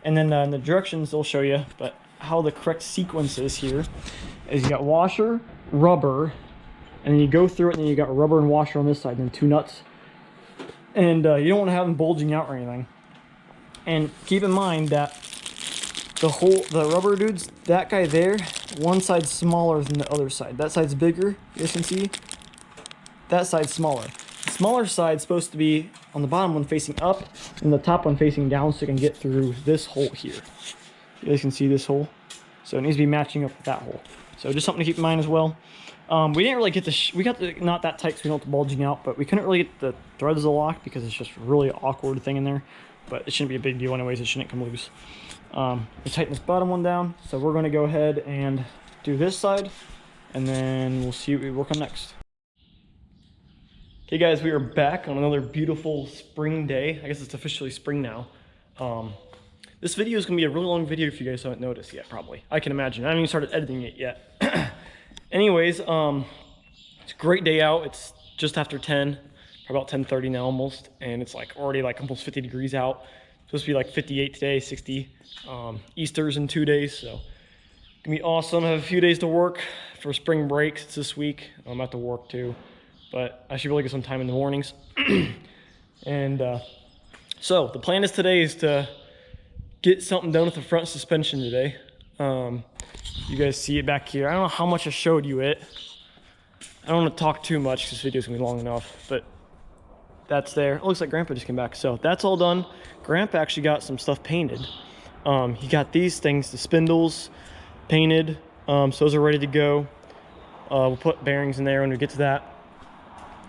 And then in the directions they'll show you, but how the correct sequence is here is you got washer, rubber, and then you go through it, and then you got rubber and washer on this side, and then 2 nuts. And you don't want to have them bulging out or anything. And keep in mind that the rubber dudes, that guy there, one side's smaller than the other side. That side's bigger, you guys can see. That side's smaller. The smaller side's supposed to be on the bottom one facing up, and the top one facing down, so you can get through this hole here. You guys can see this hole. So it needs to be matching up with that hole. So So just something to keep in mind as well. We didn't really get we got the not that tight so we don't have the bulging out, but we couldn't really get the threads to lock because it's just a really awkward thing in there. But it shouldn't be a big deal anyways, it shouldn't come loose. We tighten this bottom one down, so we're gonna go ahead and do this side, and then we'll see what we work on next. Okay guys, we are back on another beautiful spring day. I guess it's officially spring now. This video is gonna be a really long video if you guys haven't noticed yet, probably. I can imagine, I haven't even started editing it yet. Anyways, it's a great day out. It's just after 10, about 10:30 now almost, and it's like already like almost 50 degrees out. It's supposed to be like 58 today, 60. Easter's in 2 days, so gonna be awesome. I have a few days to work for spring breaks. It's this week. I'm at to work too, but I should really get some time in the mornings. And so the plan is today is to get something done with the front suspension today. You guys see it back here. I don't know how much I showed you it. I don't want to talk too much because this video's gonna be long enough, but that's there. It looks like Grandpa just came back. So that's all done. Grandpa actually got some stuff painted. He got these things, the spindles painted. So those are ready to go. We'll put bearings in there when we get to that.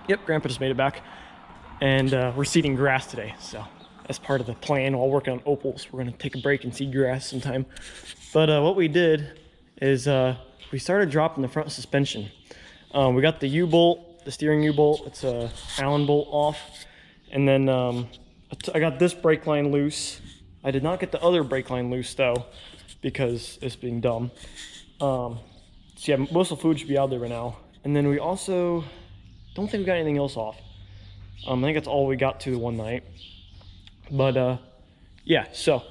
Yep, Grandpa just made it back. And we're seeding grass today. So that's part of the plan while working on Opals. We're gonna take a break and seed grass sometime. But what we did is we started dropping the front suspension. We got the U-bolt, the steering U-bolt, it's a Allen bolt off. And then I got this brake line loose. I did not get the other brake line loose though, because it's being dumb. So yeah, most of the fluid should be out there right now. And then we also don't think we got anything else off. I think that's all we got to the one night. But yeah, so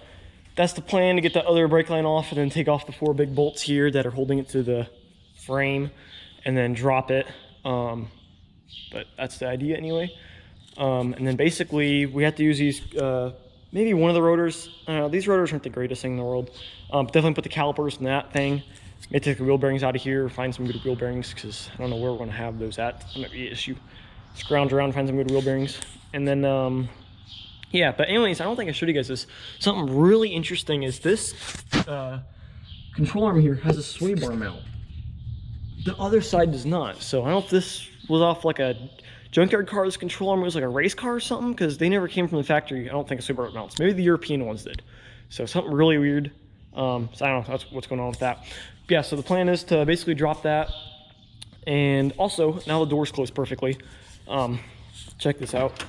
that's the plan, to get the other brake line off and then take off the 4 big bolts here that are holding it to the frame and then drop it. But that's the idea anyway. And then basically we have to use these, maybe one of the rotors. These rotors aren't the greatest thing in the world. Definitely put the calipers in that thing. Maybe take the wheel bearings out of here, find some good wheel bearings, because I don't know where we're gonna have those at. That might be an issue. Scrounge around, find some good wheel bearings. And then, yeah, but anyways, I don't think I showed you guys this. Something really interesting is this control arm here has a sway bar mount. The other side does not. So I don't know if this was off like a junkyard car, this control arm was like a race car or something, because they never came from the factory. I don't think a sway bar mounts. Maybe the European ones did. So something really weird. So I don't know that's what's going on with that. But yeah, so the plan is to basically drop that. And also, now the door's closed perfectly. Check this out.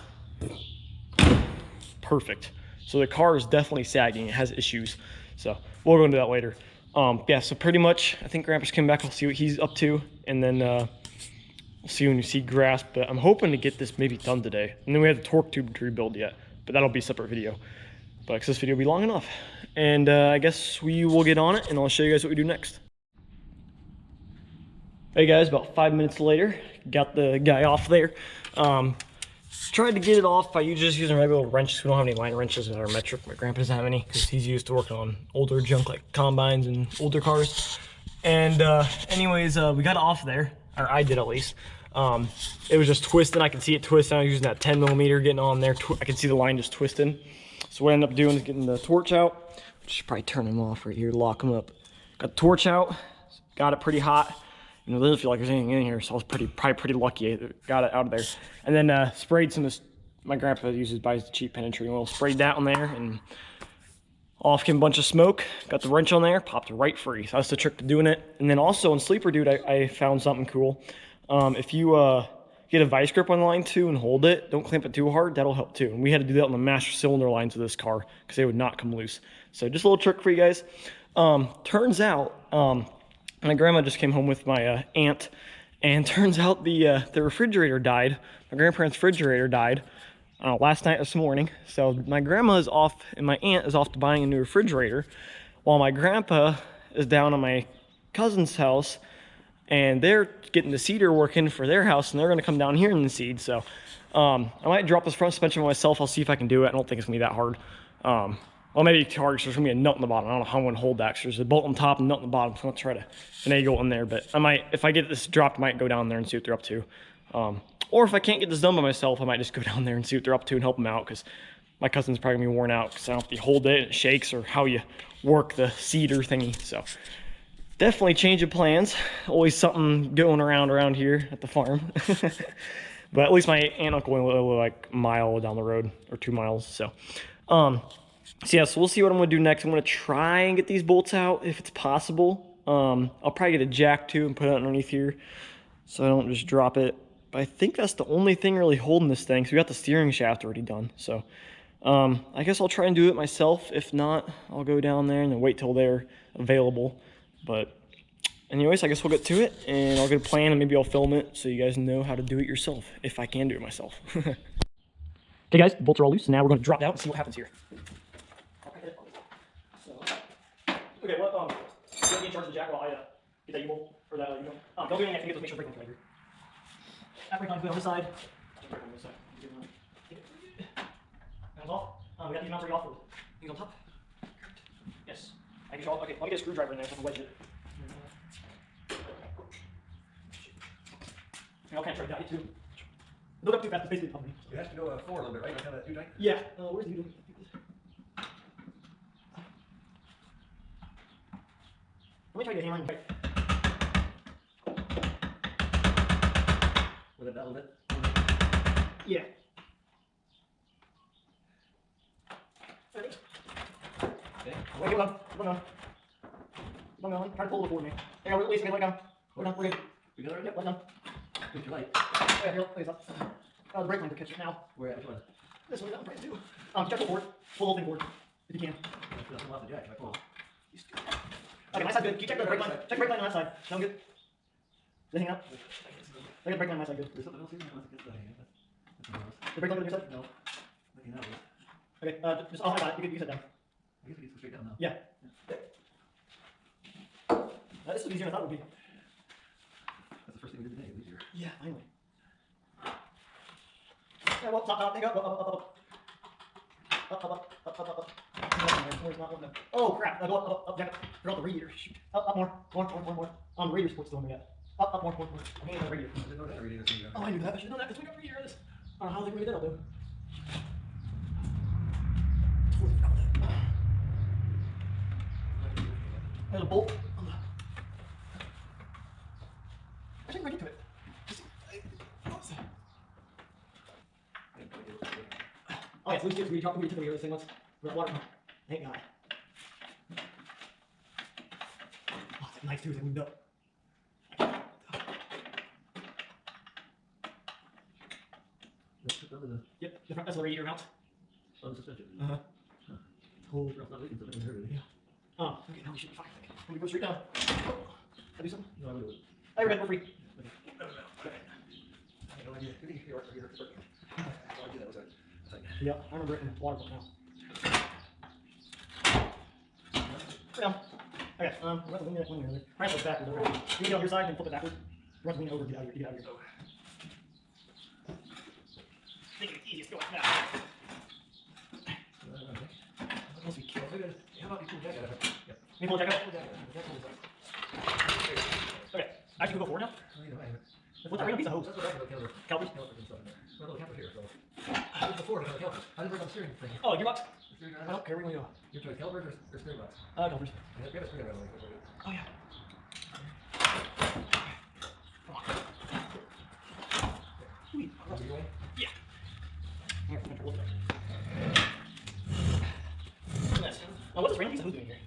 Perfect. So the car is definitely sagging. It has issues. So we'll go into that later. Yeah, so pretty much, I think Grandpa's coming back. I'll see what he's up to. And then we'll see when you see grass. But I'm hoping to get this maybe done today. And then we have the torque tube to rebuild yet. But that'll be a separate video. But because this video will be long enough. And I guess we will get on it and I'll show you guys what we do next. Hey guys, about 5 minutes later, got the guy off there. Tried to get it off by just using regular wrenches. We don't have any line wrenches that are metric. My grandpa doesn't have any because he's used to working on older junk like combines and older cars. And anyways, we got it off there, or I did at least. It was just twisting. I can see it twisting. I was using that 10mm getting on there. I can see the line just twisting. So what I ended up doing is getting the torch out. Should probably turn them off right here, lock them up. Got the torch out, got it pretty hot. You know, it doesn't feel like there's anything in here, so I was probably pretty lucky I got it out of there. And then sprayed some of this, my grandpa buys the cheap penetrating oil, sprayed that on there, and off came a bunch of smoke. Got the wrench on there, popped it right free. So that's the trick to doing it. And then also in Sleeper Dude, I found something cool. If you get a vice grip on the line too and hold it, don't clamp it too hard, that'll help too. And we had to do that on the master cylinder lines of this car because they would not come loose. So just a little trick for you guys. Turns out, my grandma just came home with my aunt, and turns out the refrigerator died. My grandparents' refrigerator died last night, this morning. So my grandma is off, and my aunt is off to buying a new refrigerator, while my grandpa is down at my cousin's house, and they're getting the seeder working for their house, and they're going to come down here and seed. So I might drop this front suspension myself. I'll see if I can do it. I don't think it's going to be that hard. Well, maybe it's hard because there's going to be a nut in the bottom. I don't know how I'm going to hold that because there's a bolt on top and a nut in the bottom. So I'm going to try to finagle in there. But I might, if I get this dropped, I might go down there and see what they're up to. Or if I can't get this done by myself, I might just go down there and see what they're up to and help them out, because my cousin's probably going to be worn out because I don't know if you hold it and it shakes or how you work the seeder thingy. So definitely change of plans. Always something going around here at the farm. But at least my aunt and uncle live like a mile down the road or 2 miles. So yeah, so we'll see what I'm gonna do next. I'm gonna try and get these bolts out if it's possible. I'll probably get a jack too and put it underneath here so I don't just drop it. But I think that's the only thing really holding this thing. So we got the steering shaft already done. So I guess I'll try and do it myself. If not, I'll go down there and then wait till they're available. But anyways, I guess we'll get to it and I'll get a plan and maybe I'll film it so you guys know how to do it yourself if I can do it myself. Okay guys, the bolts are all loose and now we're going to drop it out and see what happens here. Okay, well, you in charge of the jack while I get that U-bolt or that U-bolt. Don't do anything, I can get those, make sure brake line's right here. That brake line's good on this side. Brake line on this side. Hands off. We got these mounts already off. Things on top. Yes. I can okay, let me get a screwdriver in there so I can wedge it. I'll kind of try to guide it too. Look up too fast, it's basically pumping. It has to go forward a little bit, right? Like how that too tight? Yeah. Where's the U-bolt? Let me try to get a hammer in. With it that little bit? Yeah. Okay. Okay, hold on. Hold on. Hold on. Try to pull it forward me. Hang on, release me. Let go. Hold on, we're good. We got it already? Yep, let go. Put your light. Yeah, here, please up. The brake line to catch it now. Where at? Which one? This one, that one, brand new. Check the board. Pull the whole thing forward, if you can. That's come off the jack if I pull. Okay, my side's good. You check the brake line. Check the brake line on that side. Sound good? Is it hanging out? Look at the brake line on my side, good. There's something else here? No, that's the The brake line on your side? No. Looking out. Okay, just, oh, I got it. You can set it down. I guess we can go straight down now. Yeah. This is easier than I thought it would be. That's the first thing we did today. It was easier. Yeah, finally. Yeah, well, stop, hang up, up. Oh crap, go up, Jack. Forgot the radiator. Shoot. Up, more. The radiator support's still in there yet. Up, more. I'm getting the radiator. I didn't know that radiator thing. Oh, I knew that. I should have done that because we got radiator in this. I don't know how they really did it, though. There's a bolt. I think we're get to it. Oh yeah, so we took the radiator this thing once. We're at water pump. Thank God. Oh, it's nice too, it's moved up. Yep, that's the radiator mount. Oh, the suspension. Uh-huh. Hold. It's not leaking, so it hurt. Yeah. Okay, now we should be fine. Let me go straight down. I do something? No, I would do it. Oh, you're good, we're free. No idea. Good thing you're working. I'll do that. Was that? Yeah, I remember it in the water pump now. Yeah. Okay, we're going to lean it one way or the other. Right, flip backwards. Okay. You can get on your side and then flip it backwards. We're going to lean over, get out of here, I think it's easiest to go like that. Must be killed. How about you pull jack out of it? Yep. Me pull jack out? Okay, I can go forward now? What's that right piece of hose? That's what I can do. Calipers? My little camper here, so. Before, I calipers. I didn't bring my steering thing. Oh, gearbox? I don't care where we go. You're trying calipers or steering box? Calipers. We have a steering box. Oh, yeah. Come on. Sweet. Yeah. Here, look at this. Oh, what's this random piece of hose doing here?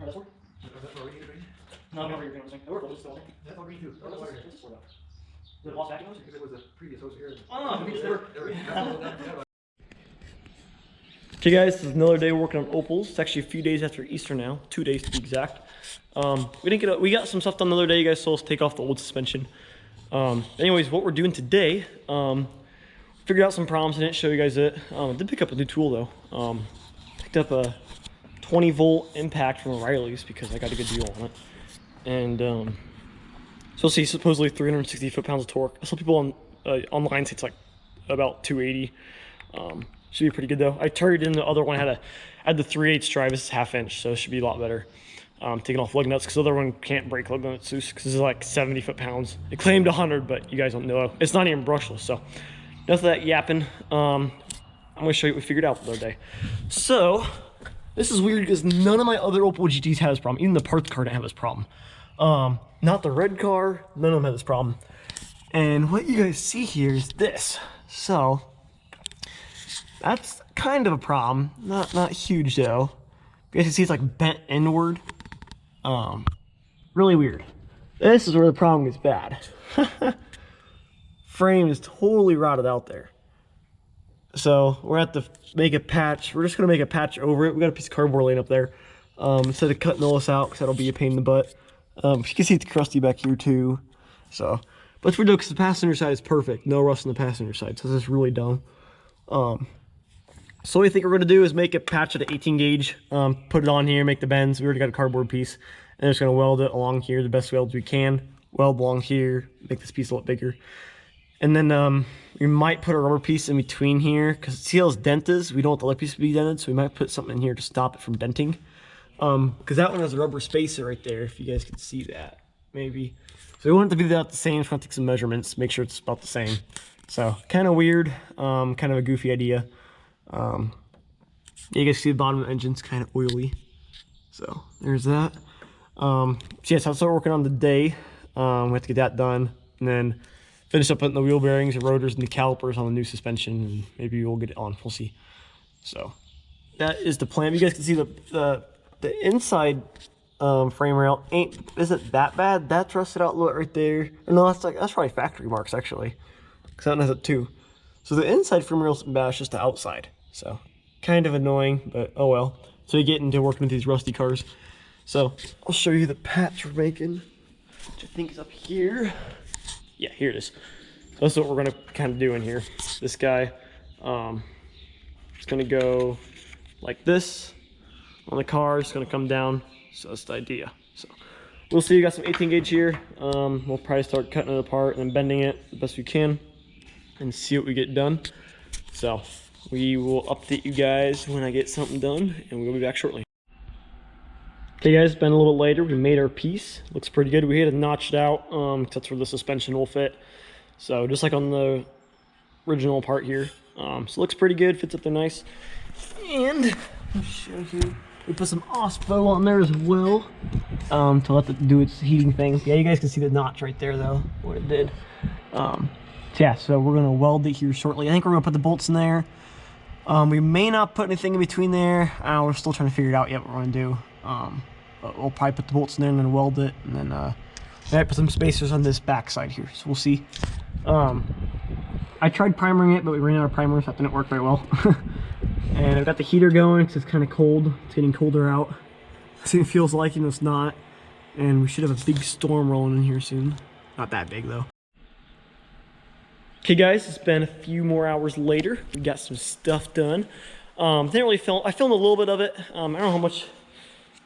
Oh, that's work? Is that for radiator green? No, no, you're going to work. It's still there. That's all green too. What's this for, though? Is it a lost vacuum hose? It was a previous hose here. Oh, we just never. There. Okay guys, this is another day working on Opels. It's actually a few days after Easter now, 2 days to be exact. We got some stuff done the other day. You guys saw us take off the old suspension. Anyways, what we're doing today, figured out some problems. I didn't show you guys it. I did pick up a new tool though. Picked up a 20 volt impact from O'Reilly's because I got a good deal on it. And so see supposedly 360 foot-pounds of torque. Some people on online say it's like about 280. Should be pretty good though. I turned in the other one, had the 3/8 drive. This is 1/2 inch, so it should be a lot better. Taking off lug nuts because the other one can't break lug nuts because it's like 70 foot-pounds. It claimed 100, but you guys don't know. It's not even brushless, so enough of that yapping. I'm gonna show you what we figured out the other day. So This is weird because none of my other Opel GTs had this problem. Even the parts car didn't have this problem. Not the red car, none of them had this problem. And what you guys see here is this. So that's kind of a problem. Not huge though. You guys can see it's like bent inward. Really weird. This is where the problem gets bad. Frame is totally rotted out there. So we're gonna have to make a patch. We're just gonna make a patch over it. We got a piece of cardboard laying up there. Instead of cutting all this out, because that'll be a pain in the butt. You can see it's crusty back here too. So, but it's weird though, because the passenger side is perfect. No rust on the passenger side, so this is really dumb. So what I think we're gonna do is make a patch at an 18 gauge, put it on here, make the bends. We already got a cardboard piece, and just gonna weld it along here the best welds we can. Weld along here, make this piece a lot bigger. And then we might put a rubber piece in between here, because see how this dent is? We don't want the other piece to be dented, so we might put something in here to stop it from denting. Because that one has a rubber spacer right there, if you guys can see that, maybe. So we want it to be about the same, so we're gonna take some measurements, make sure it's about the same. So kind of weird, kind of a goofy idea. Yeah, you guys see the bottom of the engine's kind of oily. So there's that. So yes, I'll start working on the day. We have to get that done, and then finish up putting the wheel bearings and rotors and the calipers on the new suspension, and maybe we'll get it on. We'll see. So that is the plan. You guys can see the inside frame rail isn't that bad. That's rusted out a little bit right there. Or no, that's probably factory marks actually, because that one has it too. So the inside frame rail isn't bad. It's just the outside. So kind of annoying, but oh well. So you get into working with these rusty cars. So I'll show you the patch we're making, which I think is up here. Yeah, here it is. So that's what we're gonna kind of do in here. This guy, it's gonna go like this on the car. It's gonna come down. So that's the idea. So we'll see. We got some 18 gauge here. We'll probably start cutting it apart and then bending it the best we can, and see what we get done. So we will update you guys when I get something done, and we'll be back shortly. Okay guys, it's been a little bit later. We made our piece. Looks pretty good. We had it notched out. That's where the suspension will fit. So just like on the original part here. So it looks pretty good. Fits up there nice. And I'll show you. We put some OSPO on there as well, to let it do its heating thing. Yeah, you guys can see the notch right there though, what it did. Yeah, so we're gonna weld it here shortly. I think we're gonna put the bolts in there. We may not put anything in between there. We're still trying to figure it out yet what we're gonna do. But we'll probably put the bolts in there and then weld it, and then I might put some spacers on this back side here, so we'll see. I tried primering it, but we ran out of primers. That didn't work very well. And I've got the heater going because it's kind of cold. It's getting colder out. See, it feels like, it's not. And we should have a big storm rolling in here soon. Not that big though. Okay guys, it's been a few more hours later. We got some stuff done. Didn't really film. I filmed a little bit of it. I don't know how much.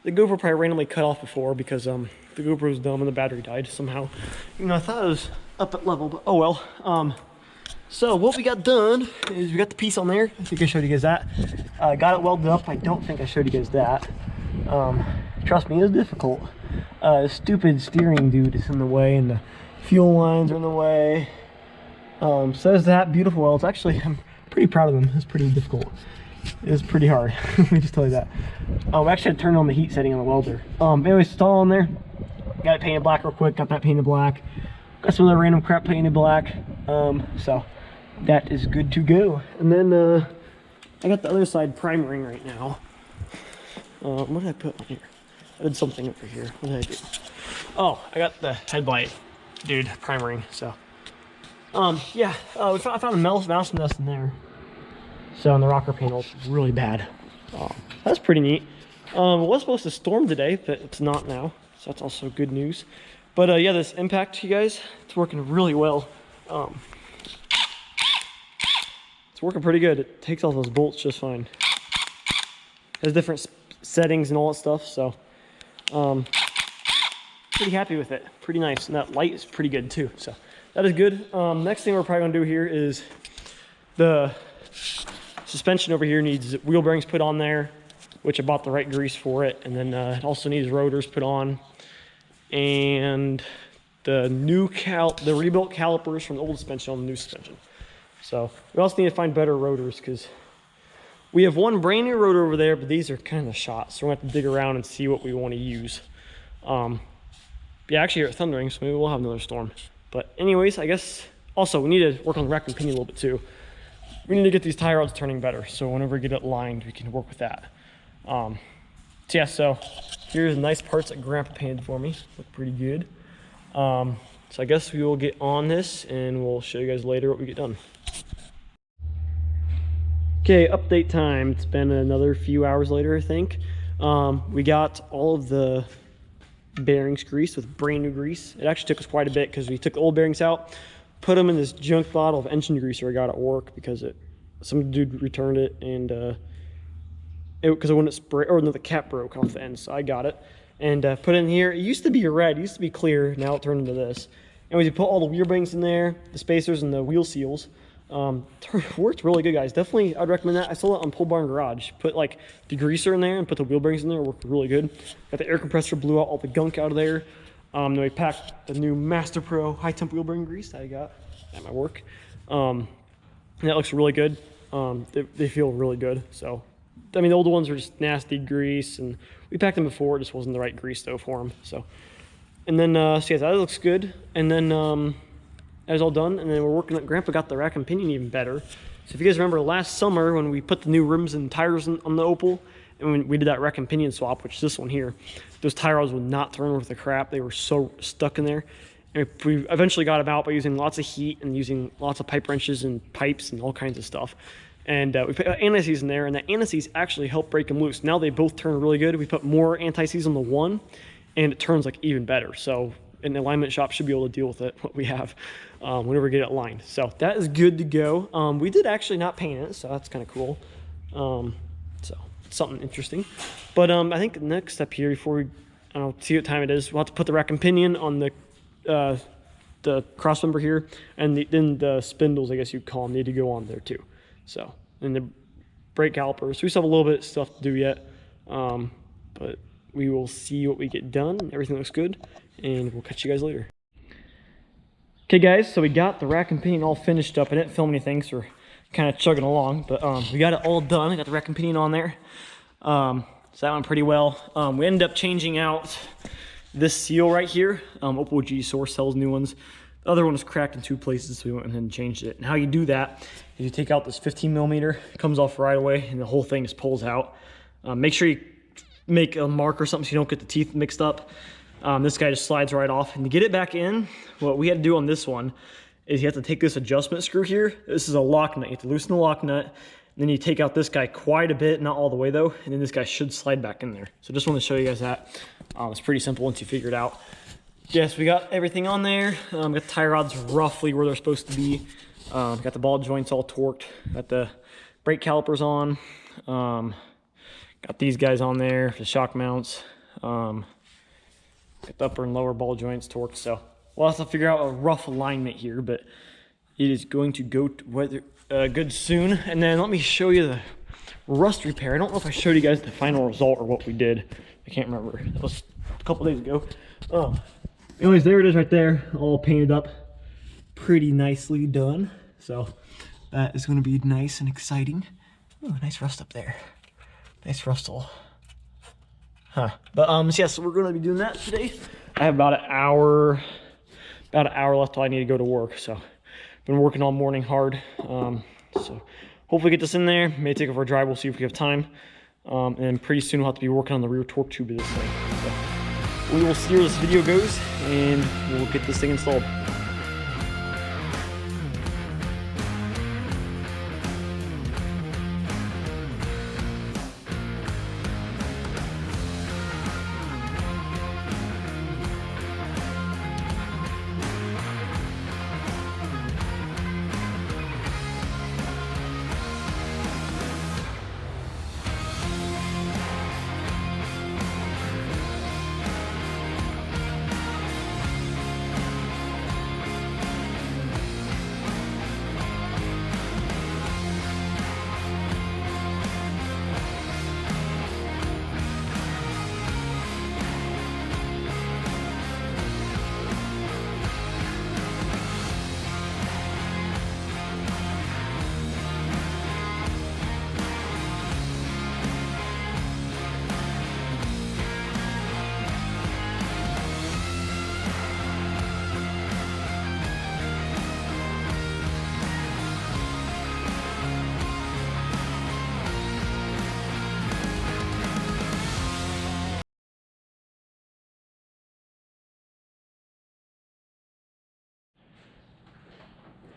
The GoPro probably randomly cut off before because the GoPro was dumb and the battery died somehow. I thought it was up at level, but oh well. So what we got done is we got the piece on there. I think I showed you guys that. Got it welded up. I don't think I showed you guys that. Trust me, it's difficult. Stupid steering dude is in the way, and the fuel lines are in the way. So there's that beautiful weld. Actually, I'm pretty proud of them. It's pretty difficult. It's pretty hard. Let me just tell you that. I actually had to turn on the heat setting on the welder. Anyways, it's all on there. Got it painted black real quick. Got that painted black. Got some other random crap painted black. So that is good to go. And then I got the other side primering right now. What did I put on here? I did something over here. What did I do? Oh, I got the headlight dude primering. So yeah, I found a mouse nest in there. So on the rocker panel, it's really bad. That's pretty neat. It was supposed to storm today, but it's not now. So that's also good news. But yeah, this impact, you guys, it's working really well. It's working pretty good. It takes off those bolts just fine. It has different settings and all that stuff. So pretty happy with it. Pretty nice. And that light is pretty good too. So that is good. Next thing we're probably gonna do here is the suspension over here needs wheel bearings put on there, which I bought the right grease for it, and then it also needs rotors put on, and the rebuilt calipers from the old suspension on the new suspension. So we also need to find better rotors because We have one brand new rotor over there, but these are kind of shot, so we're gonna have to dig around and see what we want to use. Yeah, actually it's thundering, so maybe we'll have another storm. But anyways, I guess also we need to work on the rack and pinion a little bit too. We need to get these tie rods turning better, so whenever we get it lined, we can work with that. So yeah, so here's nice parts that Grandpa painted for me. Look pretty good. So I guess we will get on this and we'll show you guys later what we get done. Okay, update time. It's been another few hours later, I think. We got all of the bearings greased with brand new grease. It actually took us quite a bit because we took the old bearings out, put them in this junk bottle of engine greaser I got at work because some dude returned it, and because it wouldn't spray, or no, the cap broke off the end, so I got it and put it in here. It used to be red, it used to be clear, now it turned into this. And we put all the wheel bearings in there, the spacers and the wheel seals. Worked really good, guys. Definitely, I'd recommend that. I saw it on Pole Barn Garage. Put like the greaser in there and put the wheel bearings in there. Worked really good. Got the air compressor, blew out all the gunk out of there. Then we packed the new Master Pro high temp wheel bearing grease that I got at my work. And that looks really good. They feel really good. So, I mean, the older ones were just nasty grease, and we packed them before. It just wasn't the right grease though for them. So, and then so yeah, that looks good. And then that was all done. And then we're working on. Grandpa got the rack and pinion even better. So if you guys remember last summer when we put the new rims and tires on the Opel, and when we did that rack and pinion swap, which is this one here, those tie rods would not turn worth the crap. They were so stuck in there. And we eventually got them out by using lots of heat and using lots of pipe wrenches and pipes and all kinds of stuff. And we put anti-seize in there, and that anti-seize actually helped break them loose. Now they both turn really good. We put more anti-seize on the one, and it turns like even better. So an alignment shop should be able to deal with it, what we have, whenever we get it lined. So that is good to go. We did actually not paint it, so that's kind of cool. So it's something interesting. But I think the next step here, before we see what time it is, we'll have to put the rack and pinion on the cross member here, and then the spindles, I guess you'd call them, need to go on there too. So, and the brake calipers. We still have a little bit of stuff to do yet, but we will see what we get done. Everything looks good, and we'll catch you guys later. Okay guys, so we got the rack and pinion all finished up. I didn't film anything, so we're kind of chugging along, but we got it all done. I got the rack and pinion on there. So that went pretty well. We ended up changing out this seal right here. Opel GT Source sells new ones. The other one was cracked in 2 places, so we went ahead and changed it. And how you do that is you take out this 15 millimeter, it comes off right away, and the whole thing just pulls out. Make sure you make a mark or something so you don't get the teeth mixed up. This guy just slides right off. And to get it back in, what we had to do on this one is you have to take this adjustment screw here. This is a lock nut. You have to loosen the lock nut, and then you take out this guy quite a bit, not all the way though, and then this guy should slide back in there. So just want to show you guys that. It's pretty simple once you figure it out. Yes, we got everything on there. Got the tie rods roughly where they're supposed to be. Got the ball joints all torqued. Got the brake calipers on. Got these guys on there, the shock mounts. Got the upper and lower ball joints torqued. So we'll have to figure out a rough alignment here, but it is going to go good soon. And then let me show you the rust repair. I don't know if I showed you guys the final result or what we did. I can't remember. That was a couple days ago. Anyways, there it is right there, all painted up, pretty nicely done. So that is going to be nice and exciting. Ooh, nice rust up there. Nice rustle. Huh. But yeah, so we're going to be doing that today. I have about an hour left till I need to go to work. So been working all morning hard. So hopefully get this in there. May take it for a drive. We'll see if we have time. And pretty soon we'll have to be working on the rear torque tube of this thing. So we will see where this video goes, and we'll get this thing installed.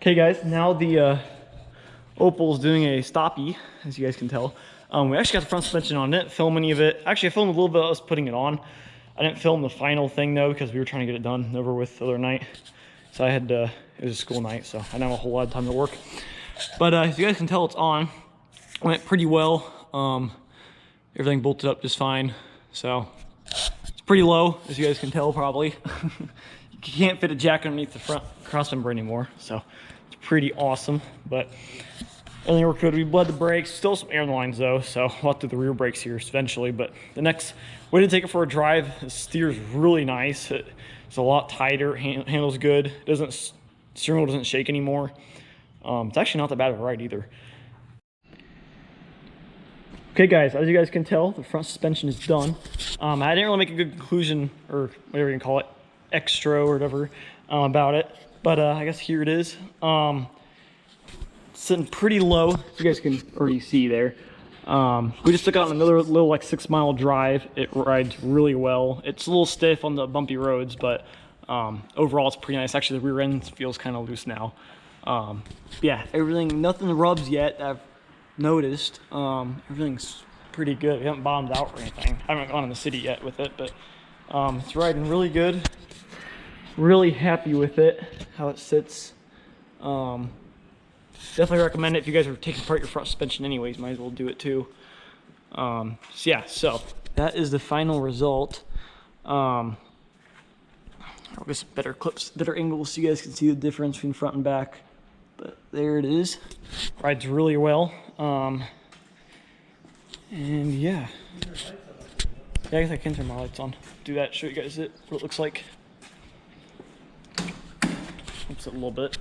Okay guys, now the Opel's doing a stoppie, as you guys can tell. We actually got the front suspension on. I didn't film any of it. Actually, I filmed a little bit of us putting it on. I didn't film the final thing though, because we were trying to get it done and over with the other night. So I had, it was a school night, so I didn't have a whole lot of time to work. But as you guys can tell, it's on. Went pretty well. Everything bolted up just fine. So it's pretty low, as you guys can tell probably. You can't fit a jack underneath the front crossmember anymore, so it's pretty awesome. But everything worked good. We bled the brakes, still some air lines though, so we'll have to do the rear brakes here eventually. But the next way to take it for a drive, the steer's really nice. It's a lot tighter, handles good. Steering wheel doesn't shake anymore. It's actually not that bad of a ride either. Okay guys, as you guys can tell, the front suspension is done. I didn't really make a good conclusion, or whatever you can call it, extra or whatever, about it. But I guess here it is. Sitting pretty low, you guys can already see there. We just took out another little like 6-mile drive. It rides really well. It's a little stiff on the bumpy roads, but overall it's pretty nice. Actually, the rear end feels kind of loose now. Yeah, nothing rubs yet. I've noticed. Everything's pretty good. We haven't bottomed out or anything. I haven't gone in the city yet with it, but it's riding really good. Really happy with it, how it sits. Definitely recommend it if you guys are taking apart your front suspension anyways. Might as well do it too. So yeah, so that is the final result. I'll get some better clips, better angles so you guys can see the difference between front and back. But there it is. Rides really well. And yeah. Yeah, I guess I can turn my lights on. Do that, show you guys what it looks like. Oops, a little bit.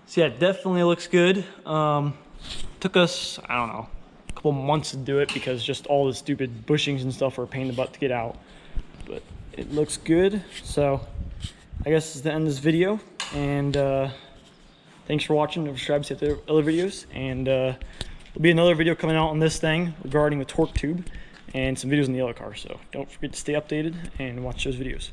So yeah, it definitely looks good. Took us, I don't know, a couple months to do it because just all the stupid bushings and stuff were a pain in the butt to get out. But it looks good. So I guess this is the end of this video. And thanks for watching. Don't subscribe to the other videos. And there'll be another video coming out on this thing regarding the torque tube and some videos in the other car. So don't forget to stay updated and watch those videos.